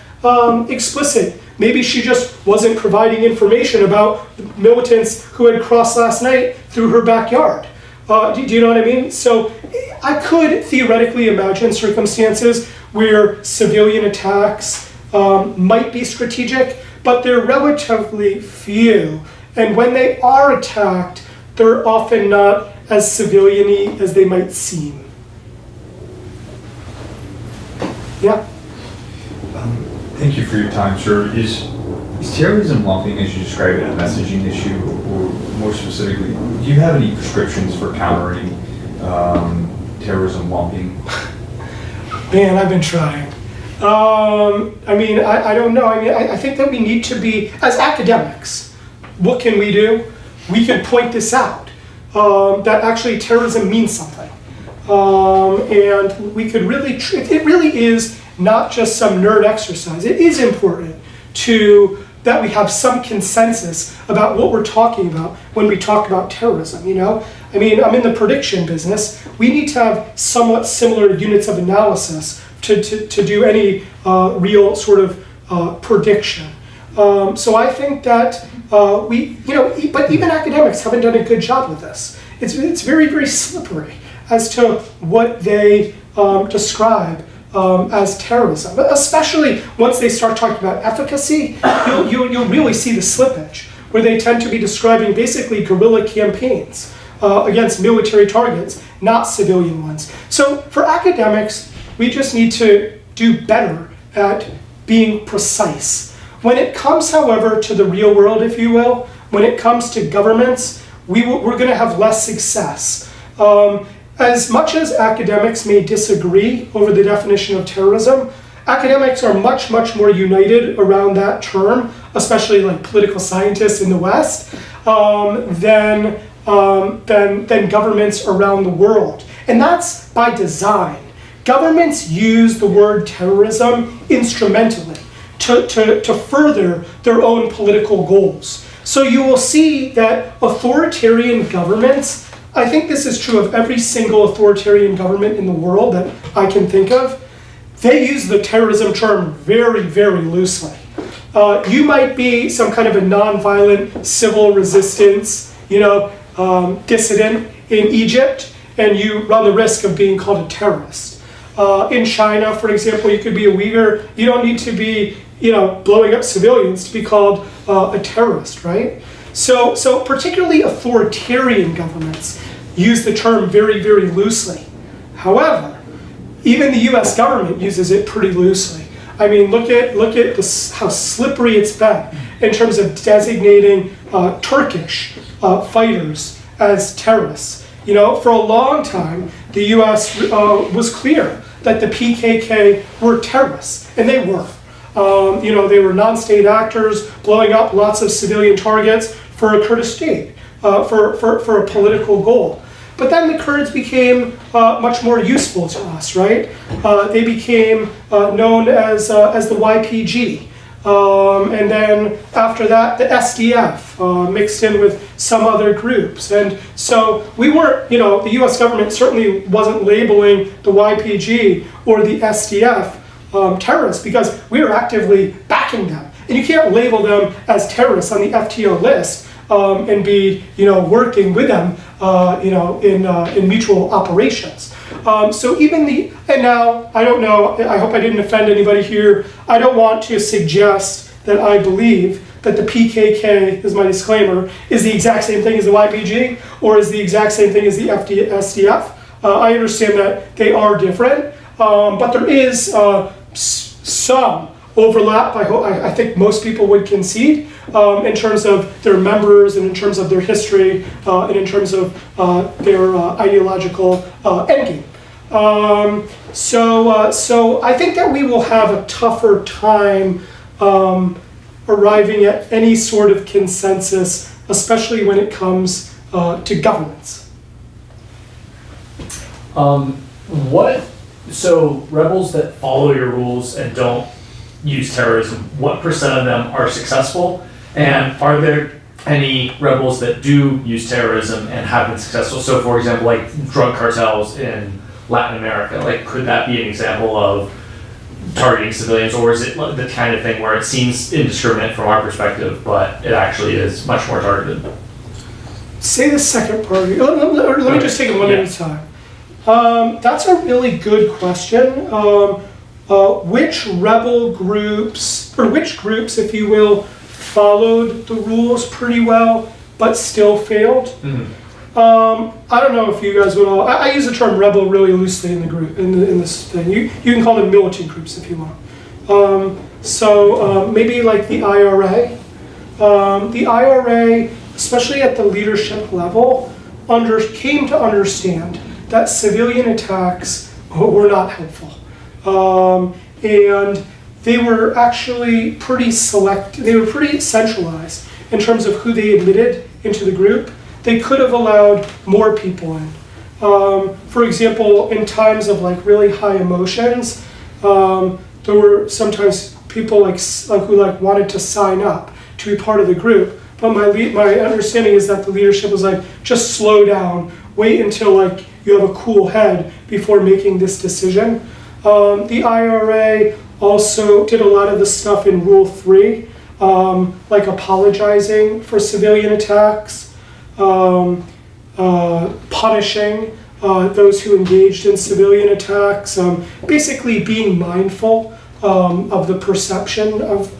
explicit. Maybe she just wasn't providing information about militants who had crossed last night through her backyard. Do you know what I mean? So I could theoretically imagine circumstances where civilian attacks might be strategic, but they're relatively few. And when they are attacked, they're often not as civilian-y as they might seem. Yeah? Thank you for your time, sir. Is terrorism lumping, as you describe it, a messaging issue, or more specifically, do you have any prescriptions for countering terrorism lumping? Man, I've been trying. I don't know. I think that we need to be, as academics, what can we do? We can point this out, that actually terrorism means something. And we could really, it really is not just some nerd exercise. It is important that we have some consensus about what we're talking about when we talk about terrorism, you know? I mean, I'm in the prediction business. We need to have somewhat similar units of analysis to do any real sort of prediction. So I think that but even academics haven't done a good job with this. It's very, very slippery as to what they describe as terrorism, but especially once they start talking about efficacy, you'll really see the slippage, where they tend to be describing basically guerrilla campaigns against military targets, not civilian ones. So for academics, we just need to do better at being precise. When it comes, however, to the real world, if you will, when it comes to governments, we're going to have less success. As much as academics may disagree over the definition of terrorism, academics are much, much more united around that term, especially like political scientists in the West, than governments around the world. And that's by design. Governments use the word terrorism instrumentally to further their own political goals. So you will see that authoritarian governments, I think this is true of every single authoritarian government in the world that I can think of, they use the terrorism term very, very loosely. You might be some kind of a nonviolent civil resistance, dissident in Egypt, and you run the risk of being called a terrorist. In China, for example, you could be a Uyghur. You don't need to be, blowing up civilians to be called a terrorist, right? So particularly authoritarian governments use the term very, very loosely. However, even the US government uses it pretty loosely. I mean, look at how slippery it's been in terms of designating Turkish fighters as terrorists. For a long time, the US was clear that the PKK were terrorists, and they were. They were non-state actors blowing up lots of civilian targets for a Kurdish state, for a political goal. But then the Kurds became much more useful to us, right? They became known as the YPG. And then after that, the SDF mixed in with some other groups. And so we weren't, the US government certainly wasn't labeling the YPG or the SDF terrorists, because we were actively backing them. And you can't label them as terrorists on the FTO list and be, working with them, in mutual operations. So and now, I don't know, I hope I didn't offend anybody here. I don't want to suggest that I believe that the PKK, is my disclaimer, is the exact same thing as the YPG or is the exact same thing as the SDF. I understand that they are different, but there is some overlap, I think most people would concede, in terms of their members and in terms of their history and in terms of their ideological endgame. So I think that we will have a tougher time arriving at any sort of consensus, especially when it comes to governments. So rebels that follow your rules and don't use terrorism, what % of them are successful? And are there any rebels that do use terrorism and have been successful? So for example, like drug cartels in Latin America, could that be an example of targeting civilians, or is it the kind of thing where it seems indiscriminate from our perspective, but it actually is much more targeted? Say the second part. Let me just take it one at a time. That's a really good question. Which rebel groups, or which groups, if you will, followed the rules pretty well, but still failed? I don't know if you guys would all. I use the term rebel really loosely in the group in this thing. You can call them militant groups if you want. Maybe like the IRA. The IRA, especially at the leadership level, came to understand that civilian attacks were not helpful, and they were actually pretty They were pretty centralized in terms of who they admitted into the group. They could have allowed more people in. For example, in times of like really high emotions, there were sometimes people who wanted to sign up to be part of the group. But my understanding is that the leadership was like, just slow down, wait until like you have a cool head before making this decision. The IRA also did a lot of the stuff in Rule 3, like apologizing for civilian attacks. Punishing those who engaged in civilian attacks, basically being mindful of the perception of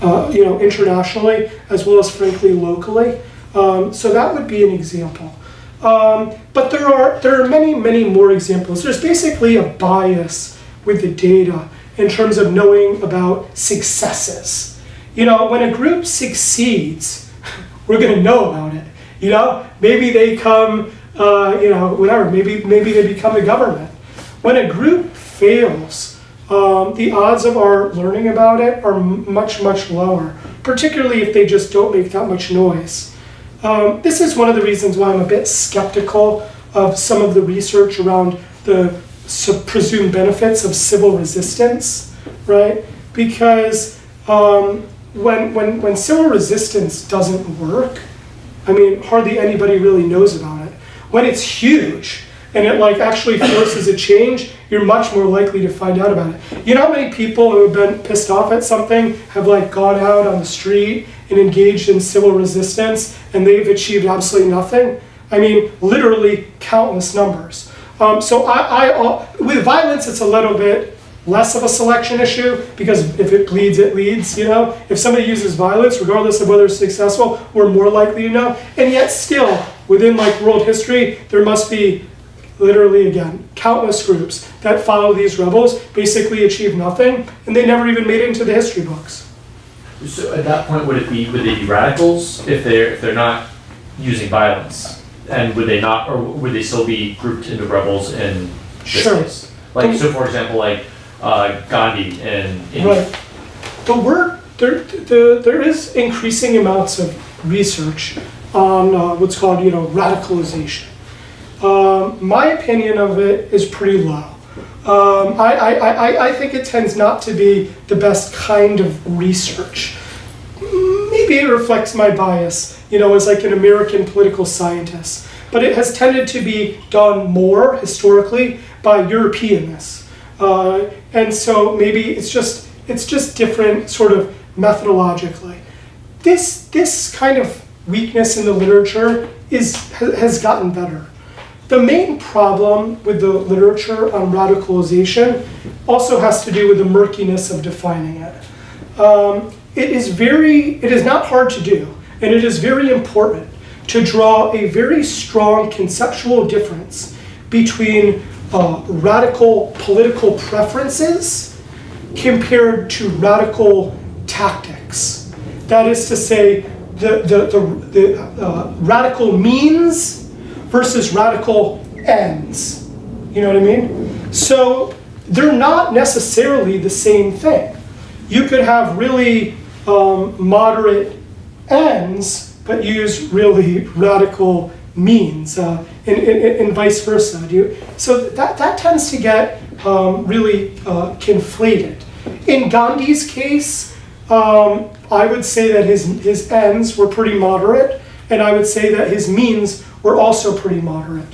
internationally as well as frankly locally. So that would be an example. But there are many more examples. There's basically a bias with the data in terms of knowing about successes. When a group succeeds, we're going to know about it. Maybe they come, whatever, maybe they become the government. When a group fails, the odds of our learning about it are much lower, particularly if they just don't make that much noise. This is one of the reasons why I'm a bit skeptical of some of the research around the presumed benefits of civil resistance, right? Because when civil resistance doesn't work, hardly anybody really knows about it. When it's huge and it actually forces a change, you're much more likely to find out about it. You know how many people who have been pissed off at something have gone out on the street and engaged in civil resistance and they've achieved absolutely nothing? Literally countless numbers. With violence, it's a little bit less of a selection issue, because if it bleeds, it leads, If somebody uses violence, regardless of whether it's successful, we're more likely to know. And yet still, within world history, there must be literally, again, countless groups that follow these rebels, basically achieve nothing, and they never even made it into the history books. So at that point, would they be radicals if they're not using violence? And would they not, or would they still be grouped into rebels in this case? So for example, Gandhi in India. Right. But there is increasing amounts of research on what's called radicalization. My opinion of it is pretty low. I think it tends not to be the best kind of research. Maybe it reflects my bias, as an American political scientist. But it has tended to be done more historically by Europeanists. And so maybe it's just different sort of methodologically. This kind of weakness in the literature has gotten better. The main problem with the literature on radicalization also has to do with the murkiness of defining it. It is not hard to do, and it is very important to draw a very strong conceptual difference between radical political preferences compared to radical tactics. That is to say, the radical means versus radical ends. You know what I mean? So they're not necessarily the same thing. You could have really moderate ends, but use really radical means, and vice versa. So that tends to get really conflated. In Gandhi's case, I would say that his ends were pretty moderate, and I would say that his means were also pretty moderate,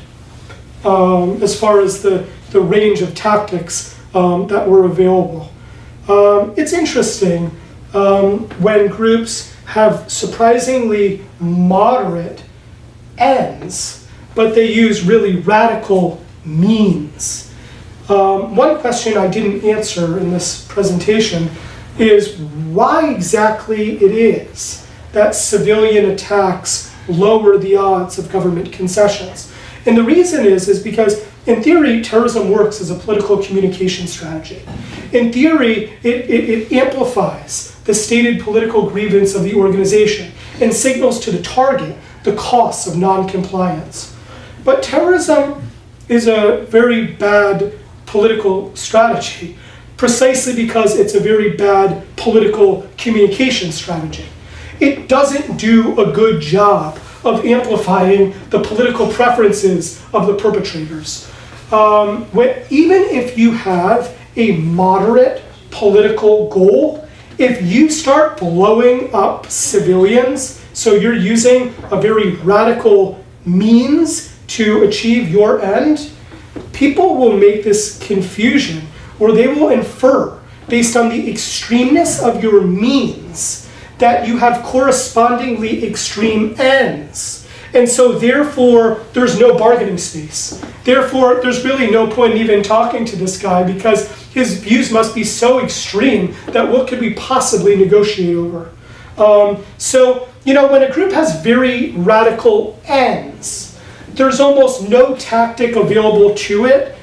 as far as the range of tactics that were available. It's interesting when groups have surprisingly moderate ends, but they use really radical means. One question I didn't answer in this presentation is why exactly it is that civilian attacks lower the odds of government concessions. And the reason is because in theory, terrorism works as a political communication strategy. In theory, it amplifies the stated political grievance of the organization and signals to the target the costs of non-compliance. But terrorism is a very bad political strategy, precisely because it's a very bad political communication strategy. It doesn't do a good job of amplifying the political preferences of the perpetrators. Even if you have a moderate political goal, if you start blowing up civilians, so you're using a very radical means to achieve your end, people will make this confusion where they will infer, based on the extremeness of your means, that you have correspondingly extreme ends. And so therefore, there's no bargaining space. Therefore, there's really no point in even talking to this guy because his views must be so extreme that what could we possibly negotiate over? So, when a group has very radical ends, there's almost no tactic available to it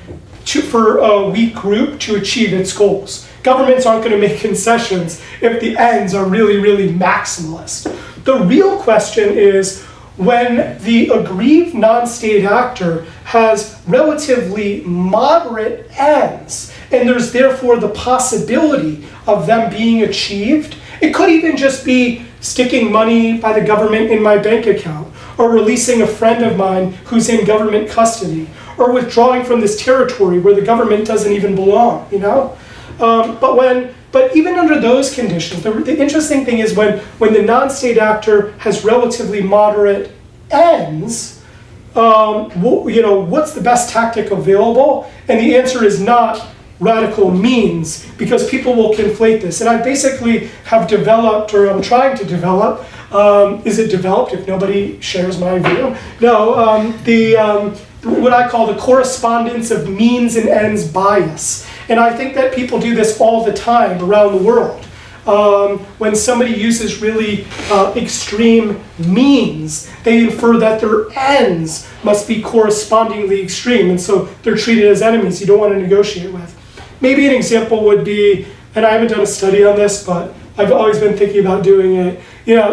for a weak group to achieve its goals. Governments aren't going to make concessions if the ends are really, really maximalist. The real question is when the aggrieved non-state actor has relatively moderate ends, and there's therefore the possibility of them being achieved. It could even just be sticking money by the government in my bank account, or releasing a friend of mine who's in government custody, or withdrawing from this territory where the government doesn't even belong, But even under those conditions, the interesting thing is when the non-state actor has relatively moderate ends, what's the best tactic available? And the answer is not radical means, because people will conflate this. And I basically have developed, or I'm trying to develop, is it developed if nobody shares my view? No, what I call the correspondence of means and ends bias. And I think that people do this all the time around the world. When somebody uses really extreme means, they infer that their ends must be correspondingly extreme, and so they're treated as enemies you don't want to negotiate with. Maybe an example would be, and I haven't done a study on this, but I've always been thinking about doing it,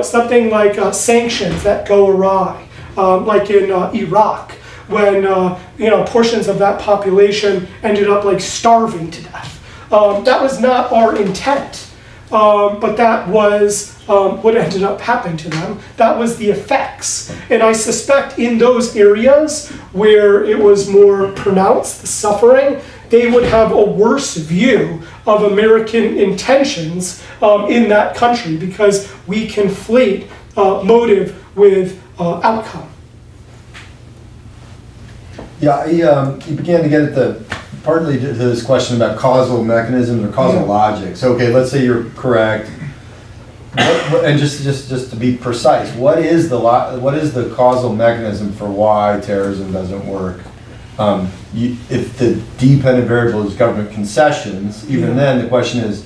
something like sanctions that go awry, like in Iraq, when portions of that population ended up starving to death. That was not our intent, but that was what ended up happening to them. That was the effects. And I suspect in those areas where it was more pronounced, the suffering, they would have a worse view of American intentions in that country, because we conflate motive with outcome. Yeah, you began to get at partly to this question about causal mechanisms or causal logic. So, okay, let's say you're correct. And just to be precise, what is the causal mechanism for why terrorism doesn't work? If the dependent variable is government concessions, even then the question is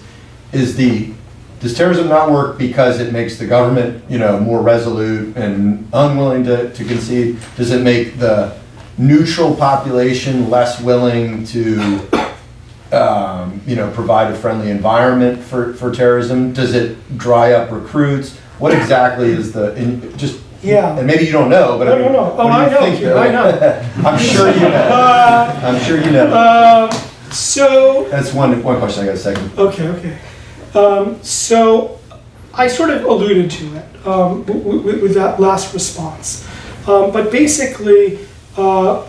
does terrorism not work because it makes the government more resolute and unwilling to concede? Does it make the neutral population less willing to provide a friendly environment for terrorism? Does it dry up recruits? What exactly is and maybe you don't know, but No. Oh, I know. I know. I'm sure you know. I'm sure you know. So that's one question. I got a second. Okay. So I sort of alluded to it with that last response, but basically, what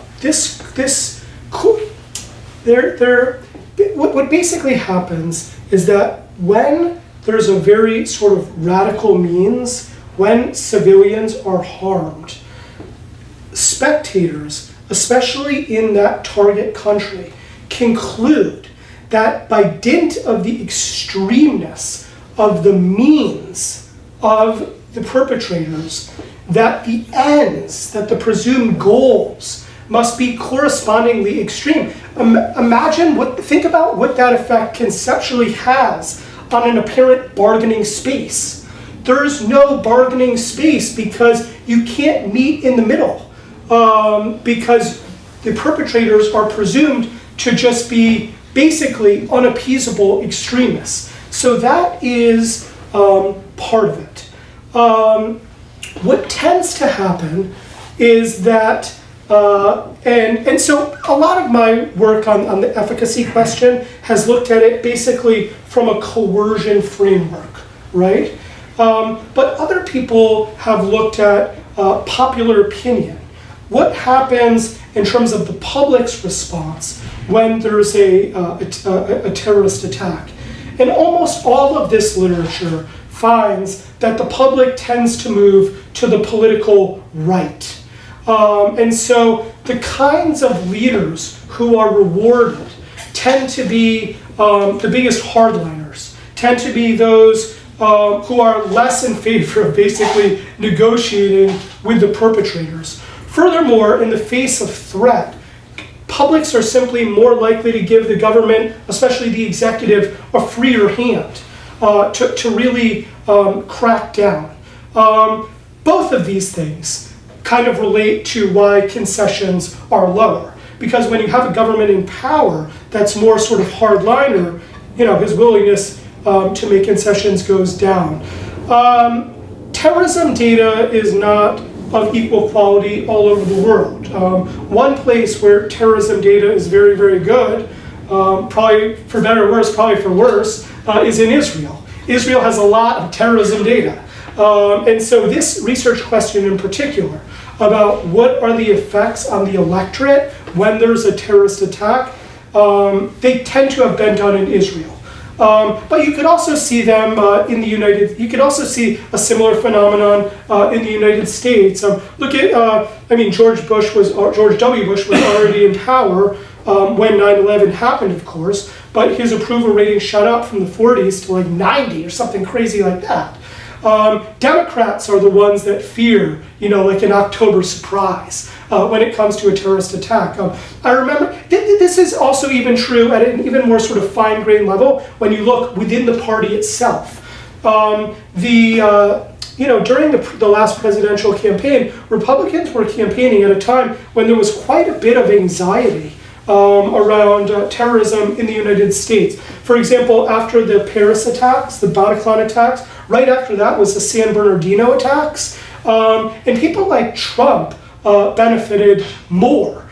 basically happens is that when there's a very sort of radical means, when civilians are harmed, spectators, especially in that target country, conclude that by dint of the extremeness of the means of the perpetrators, that the ends, that the presumed goals must be correspondingly extreme. Think about what that effect conceptually has on an apparent bargaining space. There's no bargaining space because you can't meet in the middle, because the perpetrators are presumed to just be basically unappeasable extremists. So that is part of it. What tends to happen is that, and so a lot of my work on the efficacy question has looked at it basically from a coercion framework, right? But other people have looked at popular opinion. What happens in terms of the public's response when there's a terrorist attack? And almost all of this literature finds that the public tends to move to the political right. And so the kinds of leaders who are rewarded tend to be the biggest hardliners, tend to be those who are less in favor of basically negotiating with the perpetrators. Furthermore, in the face of threat, publics are simply more likely to give the government, especially the executive, a freer hand to really crack down. Both of these things kind of relate to why concessions are lower. Because when you have a government in power that's more sort of hardliner, his willingness to make concessions goes down. Terrorism data is not of equal quality all over the world. One place where terrorism data is very, very good, probably for better or worse, probably for worse, is in Israel. Israel has a lot of terrorism data. And so this research question in particular about what are the effects on the electorate when there's a terrorist attack, they tend to have been done in Israel. But you could also see them you could also see a similar phenomenon in the United States. Look at, George W. Bush was already in power when 9/11 happened, of course, but his approval rating shot up from the 40s to like 90 or something crazy like that. Democrats are the ones that fear, like an October surprise when it comes to a terrorist attack. I remember, this is also even true at an even more sort of fine-grained level when you look within the party itself. During the last presidential campaign, Republicans were campaigning at a time when there was quite a bit of anxiety around terrorism in the United States. For example, after the Paris attacks, the Bataclan attacks, right after that was the San Bernardino attacks, and people like Trump benefited more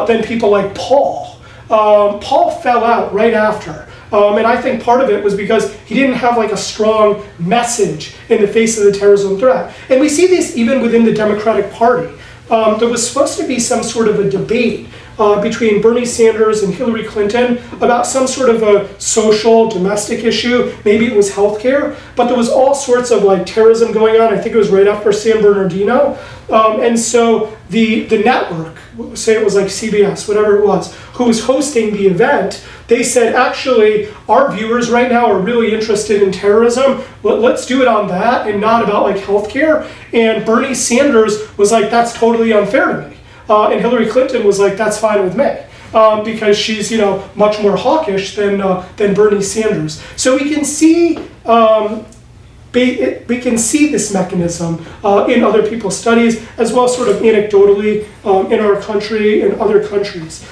than people like Paul. Paul fell out right after. And I think part of it was because he didn't have like a strong message in the face of the terrorism threat. And we see this even within the Democratic Party. There was supposed to be some sort of a debate between Bernie Sanders and Hillary Clinton about some sort of a social, domestic issue. Maybe it was healthcare, but there was all sorts of like terrorism going on. I think it was right after San Bernardino. And so the network, say it was like CBS, whatever it was, who was hosting the event, they said, actually, our viewers right now are really interested in terrorism. Let's do it on that and not about like healthcare. And Bernie Sanders was like, that's totally unfair to me. And Hillary Clinton was like, that's fine with me. Because she's, much more hawkish than Bernie Sanders. So we can see this mechanism in other people's studies, as well as sort of anecdotally in our country and other countries.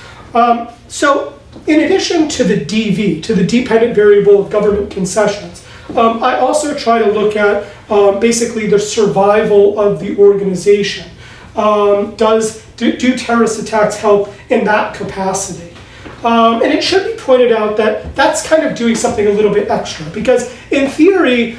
So in addition to the DV, to the dependent variable of government concessions, I also try to look at basically the survival of the organization. Do terrorist attacks help in that capacity? And it should be pointed out that that's kind of doing something a little bit extra, because in theory,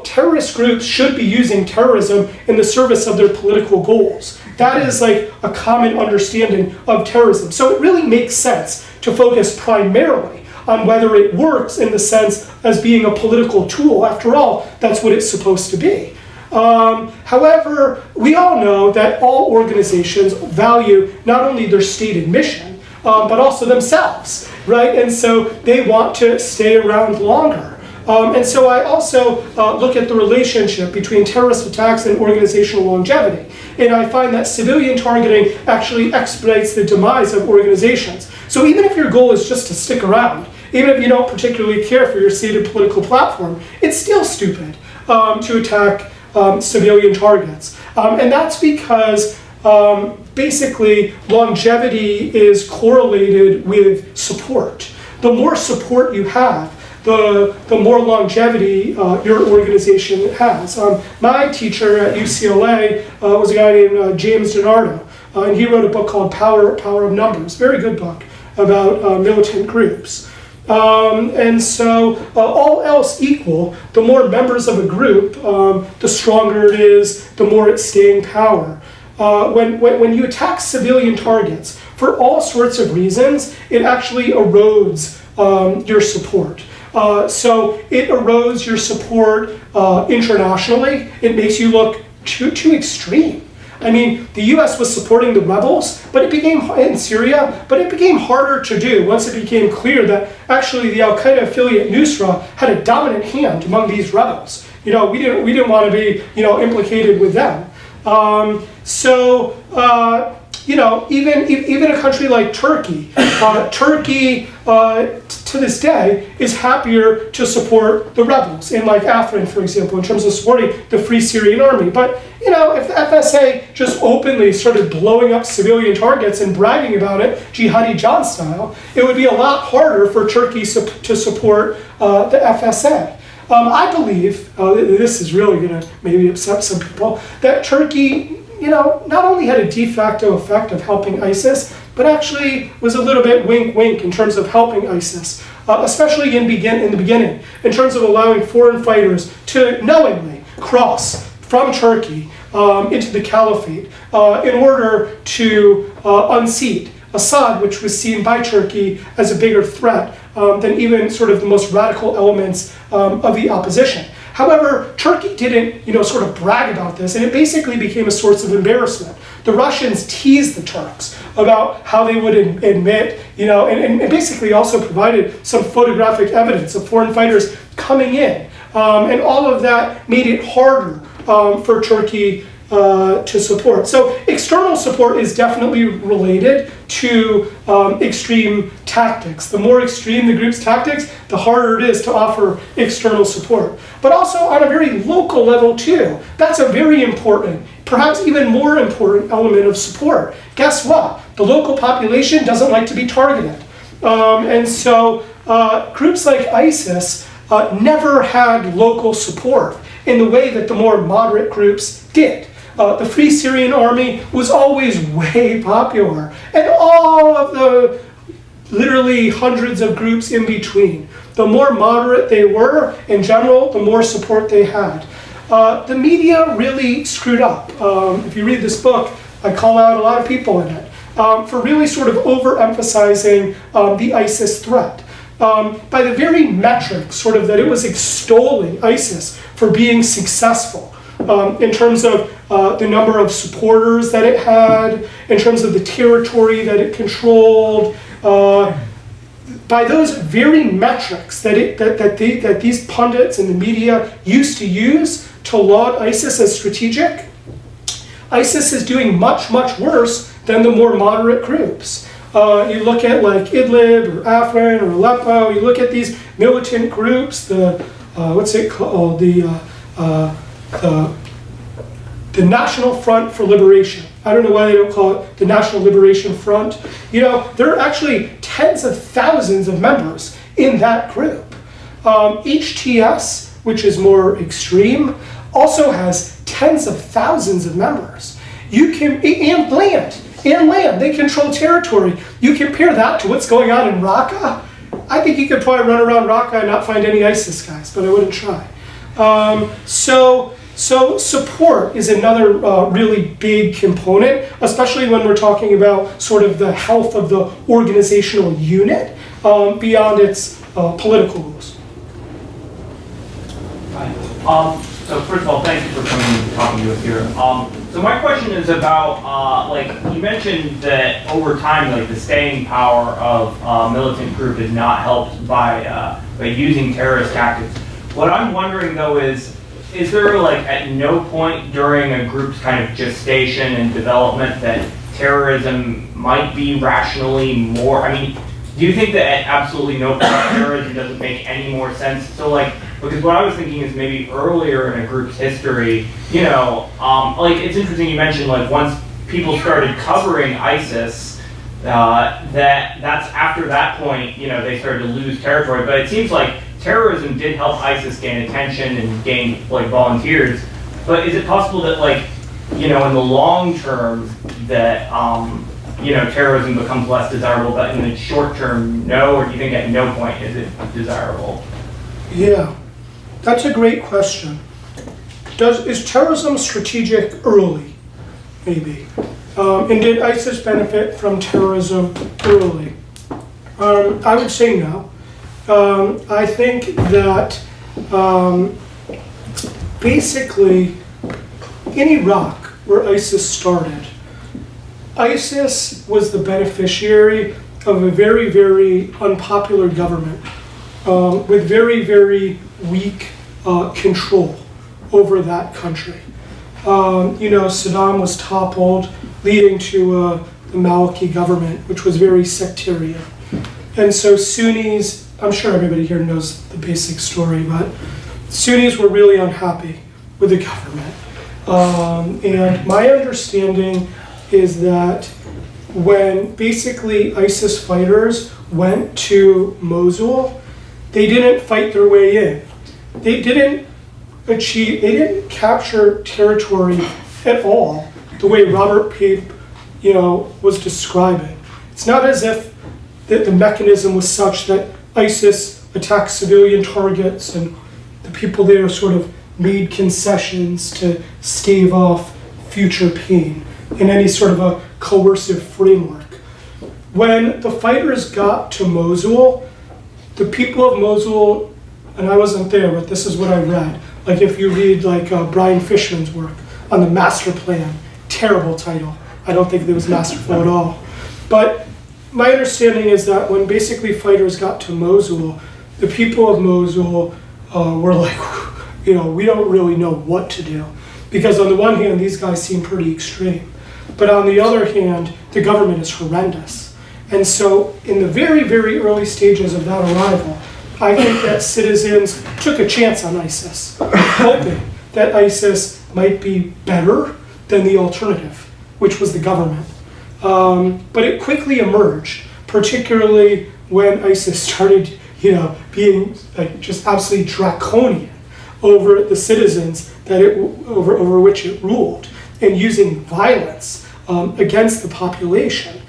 terrorist groups should be using terrorism in the service of their political goals. That is like a common understanding of terrorism. So it really makes sense to focus primarily on whether it works in the sense as being a political tool. After all, that's what it's supposed to be. However, we all know that all organizations value not only their stated mission, but also themselves, right? And so they want to stay around longer. And so I also look at the relationship between terrorist attacks and organizational longevity. And I find that civilian targeting actually expedites the demise of organizations. So even if your goal is just to stick around, even if you don't particularly care for your stated political platform, it's still stupid to attack civilian targets. And that's because basically longevity is correlated with support. The more support you have, the more longevity your organization has. My teacher at UCLA was a guy named James DiNardo, and he wrote a book called Power of Numbers, very good book about militant groups. And so all else equal, the more members of a group, the stronger it is, the more it's staying power. When you attack civilian targets, for all sorts of reasons, it actually erodes your support. So it erodes your support internationally. It makes you look too extreme. I mean, the US was supporting the rebels, but it became in Syria, but it became harder to do once it became clear that actually the Al-Qaeda affiliate Nusra had a dominant hand among these rebels. You know, we didn't want to be, you know, implicated with them. You know, even a country like Turkey, Turkey to this day is happier to support the rebels in like Afrin, for example, in terms of supporting the Free Syrian Army. But you know, if the FSA just openly started blowing up civilian targets and bragging about it, Jihadi John style, it would be a lot harder for Turkey to support the FSA. I believe, this is really going to maybe upset some people, that Turkey, you know, not only had a de facto effect of helping ISIS, but actually was a little bit wink-wink in terms of helping ISIS, especially in the beginning, in terms of allowing foreign fighters to knowingly cross from Turkey into the caliphate in order to unseat Assad, which was seen by Turkey as a bigger threat than even sort of the most radical elements of the opposition. However, Turkey didn't, you know, sort of brag about this, and it basically became a source of embarrassment. The Russians teased the Turks about how they would admit, you know, and basically also provided some photographic evidence of foreign fighters coming in. And all of that made it harder for Turkey to support. So external support is definitely related to extreme tactics. The more extreme the group's tactics, the harder it is to offer external support. But also on a very local level too. That's a very important, perhaps even more important element of support. Guess what? The local population doesn't like to be targeted. And so groups like ISIS never had local support in the way that the more moderate groups did. The Free Syrian Army was always way popular, and all of the literally hundreds of groups in between. The more moderate they were, in general, the more support they had. The media really screwed up. If you read this book, I call out a lot of people in it for really sort of overemphasizing the ISIS threat. By the very metric sort of that it was extolling ISIS for being successful in terms of the number of supporters that it had, in terms of the territory that it controlled. By those very metrics that these pundits and the media used to use to laud ISIS as strategic, ISIS is doing much, much worse than the more moderate groups. You look at like Idlib or Afrin or Aleppo, you look at these militant groups, what's it called, the National Front for Liberation. I don't know why they don't call it the National Liberation Front. You know, there are actually tens of thousands of members in that group. HTS, which is more extreme, also has tens of thousands of members. You can, and land, they control territory. You compare that to what's going on in Raqqa, I think you could probably run around Raqqa and not find any ISIS guys, but I wouldn't try. So support is another really big component, especially when we're talking about sort of the health of the organizational unit beyond its political rules. Right. So first of all, thank you for coming and talking to us here. So my question is about, like, you mentioned that over time, like, the staying power of a militant group is not helped by using terrorist tactics. What I'm wondering, though, is there, like, at no point during a group's kind of gestation and development that terrorism might be rationally more, I mean, do you think that at absolutely no point terrorism doesn't make any more sense? So, like, because what I was thinking is maybe earlier in a group's history, you know, like, it's interesting you mentioned, like, once people started covering ISIS, that's after that point, you know, they started to lose territory. But it seems like terrorism did help ISIS gain attention and gain, like, volunteers. But is it possible that, like, you know, in the long term that, you know, terrorism becomes less desirable, but in the short term, no? Or do you think at no point is it desirable? Yeah, that's a great question. Is terrorism strategic early? Maybe. And did ISIS benefit from terrorism early? I would say no. I think that basically in Iraq, where ISIS started, ISIS was the beneficiary of a very, very unpopular government with very, very weak control over that country. You know, Saddam was toppled, leading to the Maliki government, which was very sectarian. And so Sunnis, I'm sure everybody here knows the basic story, but Sunnis were really unhappy with the government. And my understanding is that when basically ISIS fighters went to Mosul, they didn't fight their way in. They didn't capture territory at all the way Robert Pape, you know, was describing. It's not as if the mechanism was such that ISIS attacked civilian targets and the people there sort of made concessions to stave off future pain in any sort of a coercive framework. When the fighters got to Mosul, the people of Mosul, and I wasn't there, but this is what I read. Like if you read like Brian Fishman's work on the master plan, terrible title. I don't think it was masterful at all. But my understanding is that when basically fighters got to Mosul, the people of Mosul were like, you know, we don't really know what to do. Because on the one hand, these guys seem pretty extreme. But on the other hand, the government is horrendous. And so in the very, very early stages of that arrival, I think that citizens took a chance on ISIS, hoping that ISIS might be better than the alternative, which was the government. But it quickly emerged, particularly when ISIS started, you know, being like just absolutely draconian over the citizens that over which it ruled, and using violence against the population.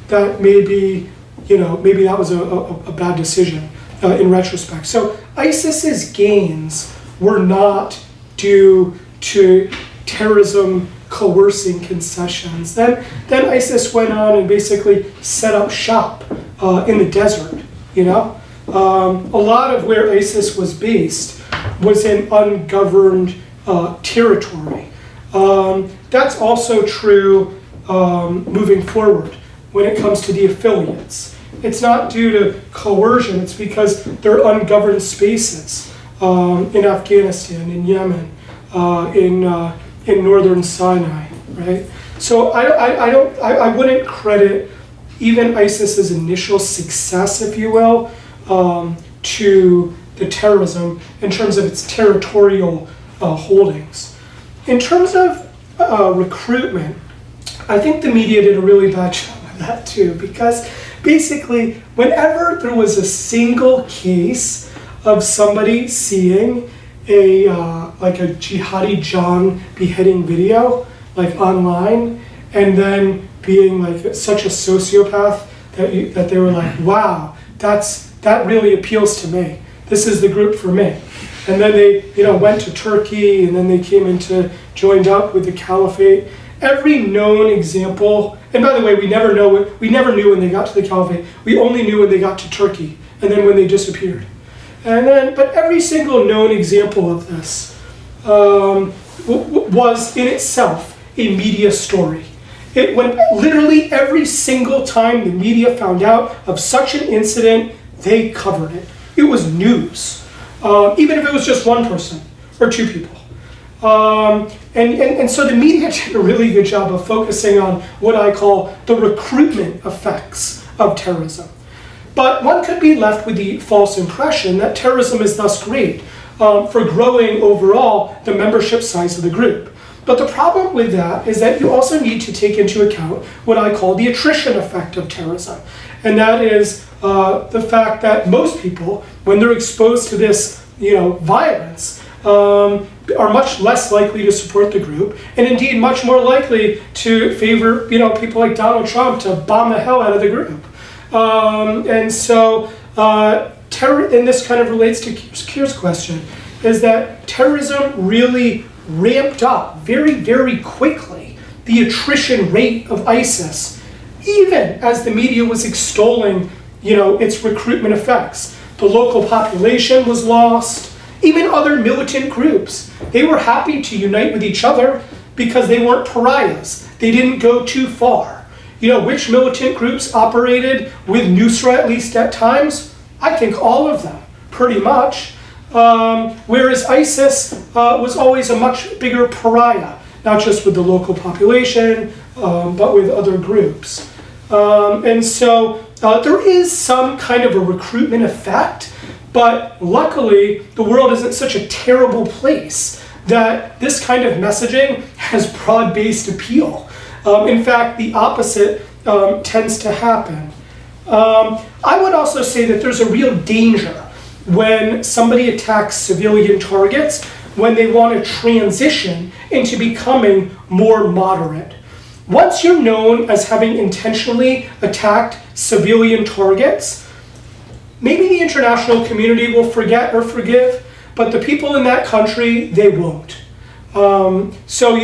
That maybe, you know, maybe that was a bad decision in retrospect. So ISIS's gains were not due to terrorism coercing concessions. Then ISIS went on and basically set up shop in the desert, you know? A lot of where ISIS was based was in ungoverned territory. That's also true moving forward when it comes to the affiliates. It's not due to coercion, it's because they're ungoverned spaces in Afghanistan, in Yemen, in northern Sinai, right? So I wouldn't credit even ISIS's initial success, if you will, to the terrorism in terms of its territorial holdings. In terms of recruitment, I think the media did a really bad job of that too, because basically whenever there was a single case of somebody seeing a like a jihadi John beheading video like online, and then being like such a sociopath that they were like, wow, that really appeals to me. This is the group for me. And then they, you know, went to Turkey, and then they joined up with the caliphate. Every known example, and by the way, we never knew when they got to the caliphate. We only knew when they got to Turkey, and then when they disappeared. But every single known example of this, was in itself a media story. When literally every single time the media found out of such an incident, they covered it. It was news, even if it was just one person or two people. And so the media did a really good job of focusing on what I call the recruitment effects of terrorism. But one could be left with the false impression that terrorism is thus great for growing overall the membership size of the group. But the problem with that is that you also need to take into account what I call the attrition effect of terrorism. And that is the fact that most people, when they're exposed to this violence, are much less likely to support the group, and indeed much more likely to favor people like Donald Trump to bomb the hell out of the group. And so and this kind of relates to Keir's question, is that terrorism really ramped up very, very quickly the attrition rate of ISIS, even as the media was extolling, its recruitment effects. The local population was lost. Even other militant groups, they were happy to unite with each other because they weren't pariahs. They didn't go too far. Which militant groups operated with Nusra, at least at times? I think all of them, pretty much. Whereas ISIS was always a much bigger pariah, not just with the local population, but with other groups. And so there is some kind of a recruitment effect, but luckily the world isn't such a terrible place that this kind of messaging has broad-based appeal. In fact, the opposite tends to happen. I would also say that there's a real danger when somebody attacks civilian targets when they want to transition into becoming more moderate. Once you're known as having intentionally attacked civilian targets, maybe the international community will forget or forgive, but the people in that country, they won't. So,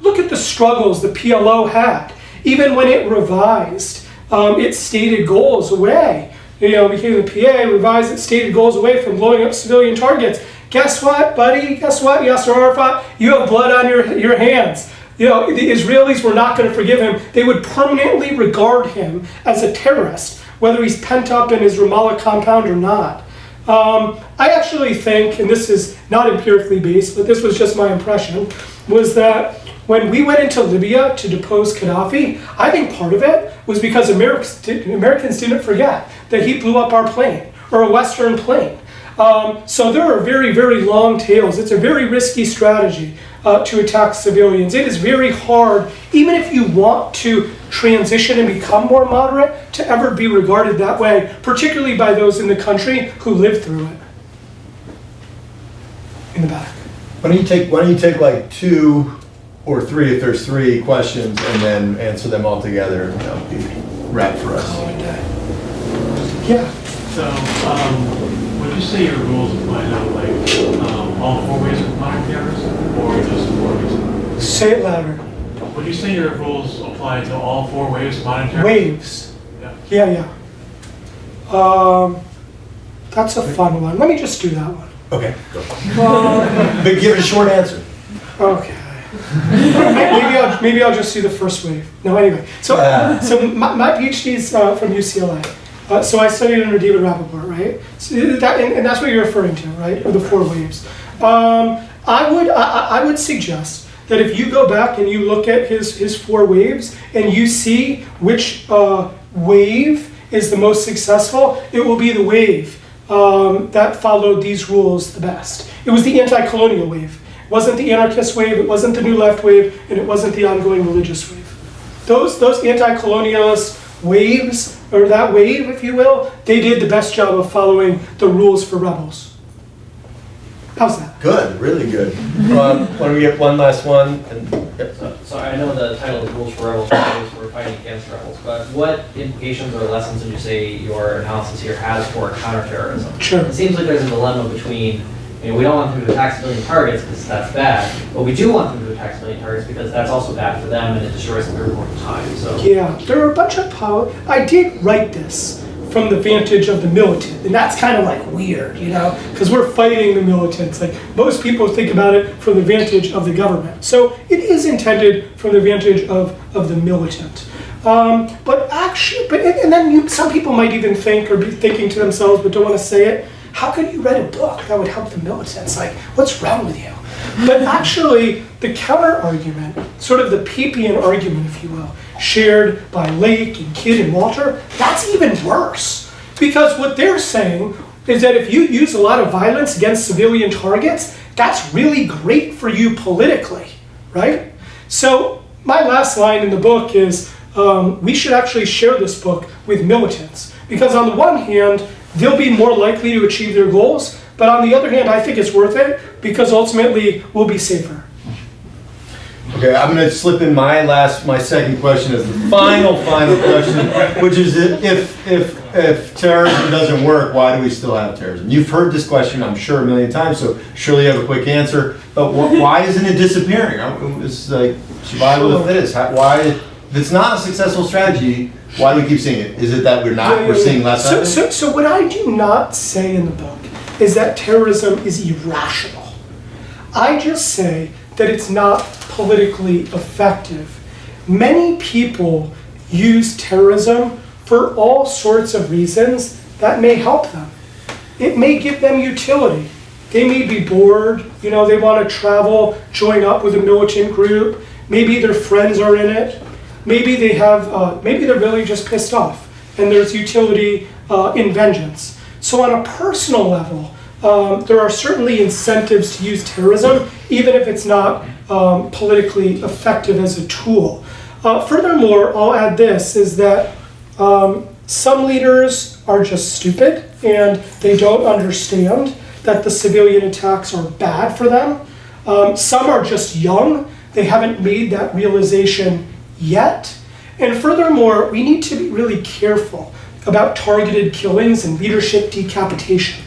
look at the struggles the PLO had. Even when it revised its stated goals away, became the PA, revised its stated goals away from blowing up civilian targets. Guess what, buddy? Guess what, Yasser Arafat? You have blood on your hands. The Israelis were not going to forgive him. They would permanently regard him as a terrorist, whether he's pent up in his Ramallah compound or not. I actually think, and this is not empirically based, but this was just my impression, was that when we went into Libya to depose Gaddafi, I think part of it was because Americans didn't forget that he blew up our plane, or a Western plane. So there are very, very long tails. It's a very risky strategy to attack civilians. It is very hard, even if you want to transition and become more moderate, to ever be regarded that way, particularly by those in the country who lived through it. In the back. Why don't you take like 2 or 3, if there's 3 questions, and then answer them all together, and that'll be wrap for us. Yeah. So, would you say your rules apply to all 4 ways of modern terrorism, or just 4 ways? Say it louder. Would you say your rules apply to all 4 waves of modern terrorism? Waves. Yeah. Yeah. That's a fun one. Let me just do that one. Okay, go. But give it a short answer. Okay. maybe I'll just do the first wave. No, anyway. So my PhD is from UCLA. So I studied under David Rappaport, right? So and that's what you're referring to, right? Or the 4 waves. I would suggest that if you go back and you look at his 4 waves and you see which wave is the most successful, it will be the wave that followed these rules the best. It was the anti-colonial wave. It wasn't the anarchist wave, it wasn't the New Left wave, and it wasn't the ongoing religious wave. Those anti-colonialist waves, or that wave, if you will, they did the best job of following the rules for rebels. How's that? Good, really good. Why don't we get one last one? So I know the title of Rules for Rebels is for fighting against rebels, but what implications or lessons would you say your analysis here has for counterterrorism? Sure. It seems like there's a dilemma between, we don't want them to attack civilian targets because that's bad, but we do want them to attack civilian targets because that's also bad for them and it destroys the group over time. So yeah, there are a bunch of I did write this from the vantage of the militant. And that's kind of like weird, you know, because we're fighting the militants. Like most people think about it from the vantage of the government. So it is intended from the vantage of the militant. But actually, and then some people might even think or be thinking to themselves, but don't want to say it, how could you write a book that would help the militants? Like, what's wrong with you? But actually, the counter-argument, sort of the Papian argument, if you will, shared by Lake and Kidd and Walter, that's even worse. Because what they're saying is that if you use a lot of violence against civilian targets, that's really great for you politically, right? So my last line in the book is, we should actually share this book with militants. Because on the one hand, they'll be more likely to achieve their goals, but on the other hand, I think it's worth it because ultimately we'll be safer. Okay, I'm going to slip in my second question as the final question, which is if terrorism doesn't work, why do we still have terrorism? You've heard this question, I'm sure, a million times, so surely you have a quick answer. But why isn't it disappearing? It's like survival of the fittest. Why, if it's not a successful strategy, why do we keep seeing it? Is it that we're seeing less of it? So what I do not say in the book is that terrorism is irrational. I just say that it's not politically effective. Many people use terrorism for all sorts of reasons that may help them. It may give them utility. They may be bored, you know, they want to travel, join up with a militant group. Maybe their friends are in it. Maybe they have, maybe they're really just pissed off and there's utility in vengeance. So on a personal level, there are certainly incentives to use terrorism, even if it's not politically effective as a tool. Furthermore, I'll add this, is that some leaders are just stupid and they don't understand that the civilian attacks are bad for them. Some are just young, they haven't made that realization yet. And furthermore, we need to be really careful about targeted killings and leadership decapitation,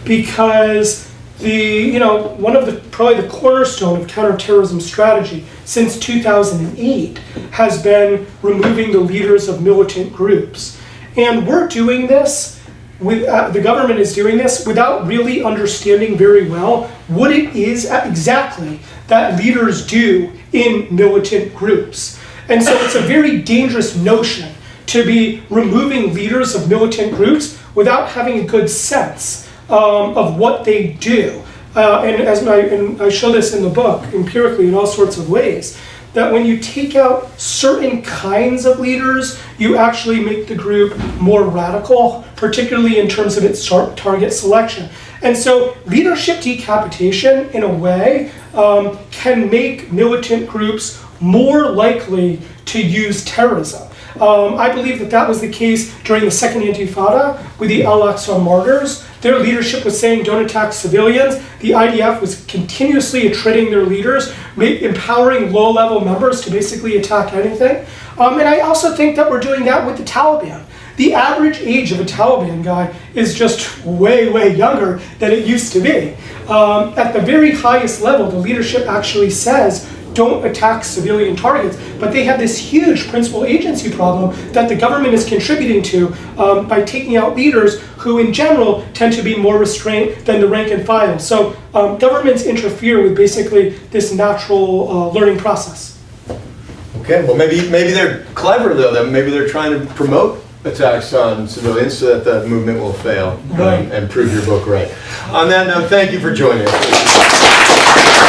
because probably the cornerstone of counterterrorism strategy since 2008 has been removing the leaders of militant groups. And we're doing this, the government is doing this without really understanding very well what it is exactly that leaders do in militant groups. And so it's a very dangerous notion to be removing leaders of militant groups without having a good sense of what they do. And I show this in the book empirically in all sorts of ways, that when you take out certain kinds of leaders, you actually make the group more radical, particularly in terms of its target selection. And so leadership decapitation, in a way, can make militant groups more likely to use terrorism. I believe that was the case during the Second Intifada with the Al-Aqsa martyrs. Their leadership was saying, don't attack civilians. The IDF was continuously attriting their leaders, empowering low-level members to basically attack anything. And I also think that we're doing that with the Taliban. The average age of a Taliban guy is just way, way younger than it used to be. At the very highest level, the leadership actually says, don't attack civilian targets, but they have this huge principal agency problem that the government is contributing to by taking out leaders who in general tend to be more restrained than the rank and file. So governments interfere with basically this natural learning process. Okay, well maybe they're clever though, maybe they're trying to promote attacks on civilians so that the movement will fail, right, and prove your book right. On that note, thank you for joining us.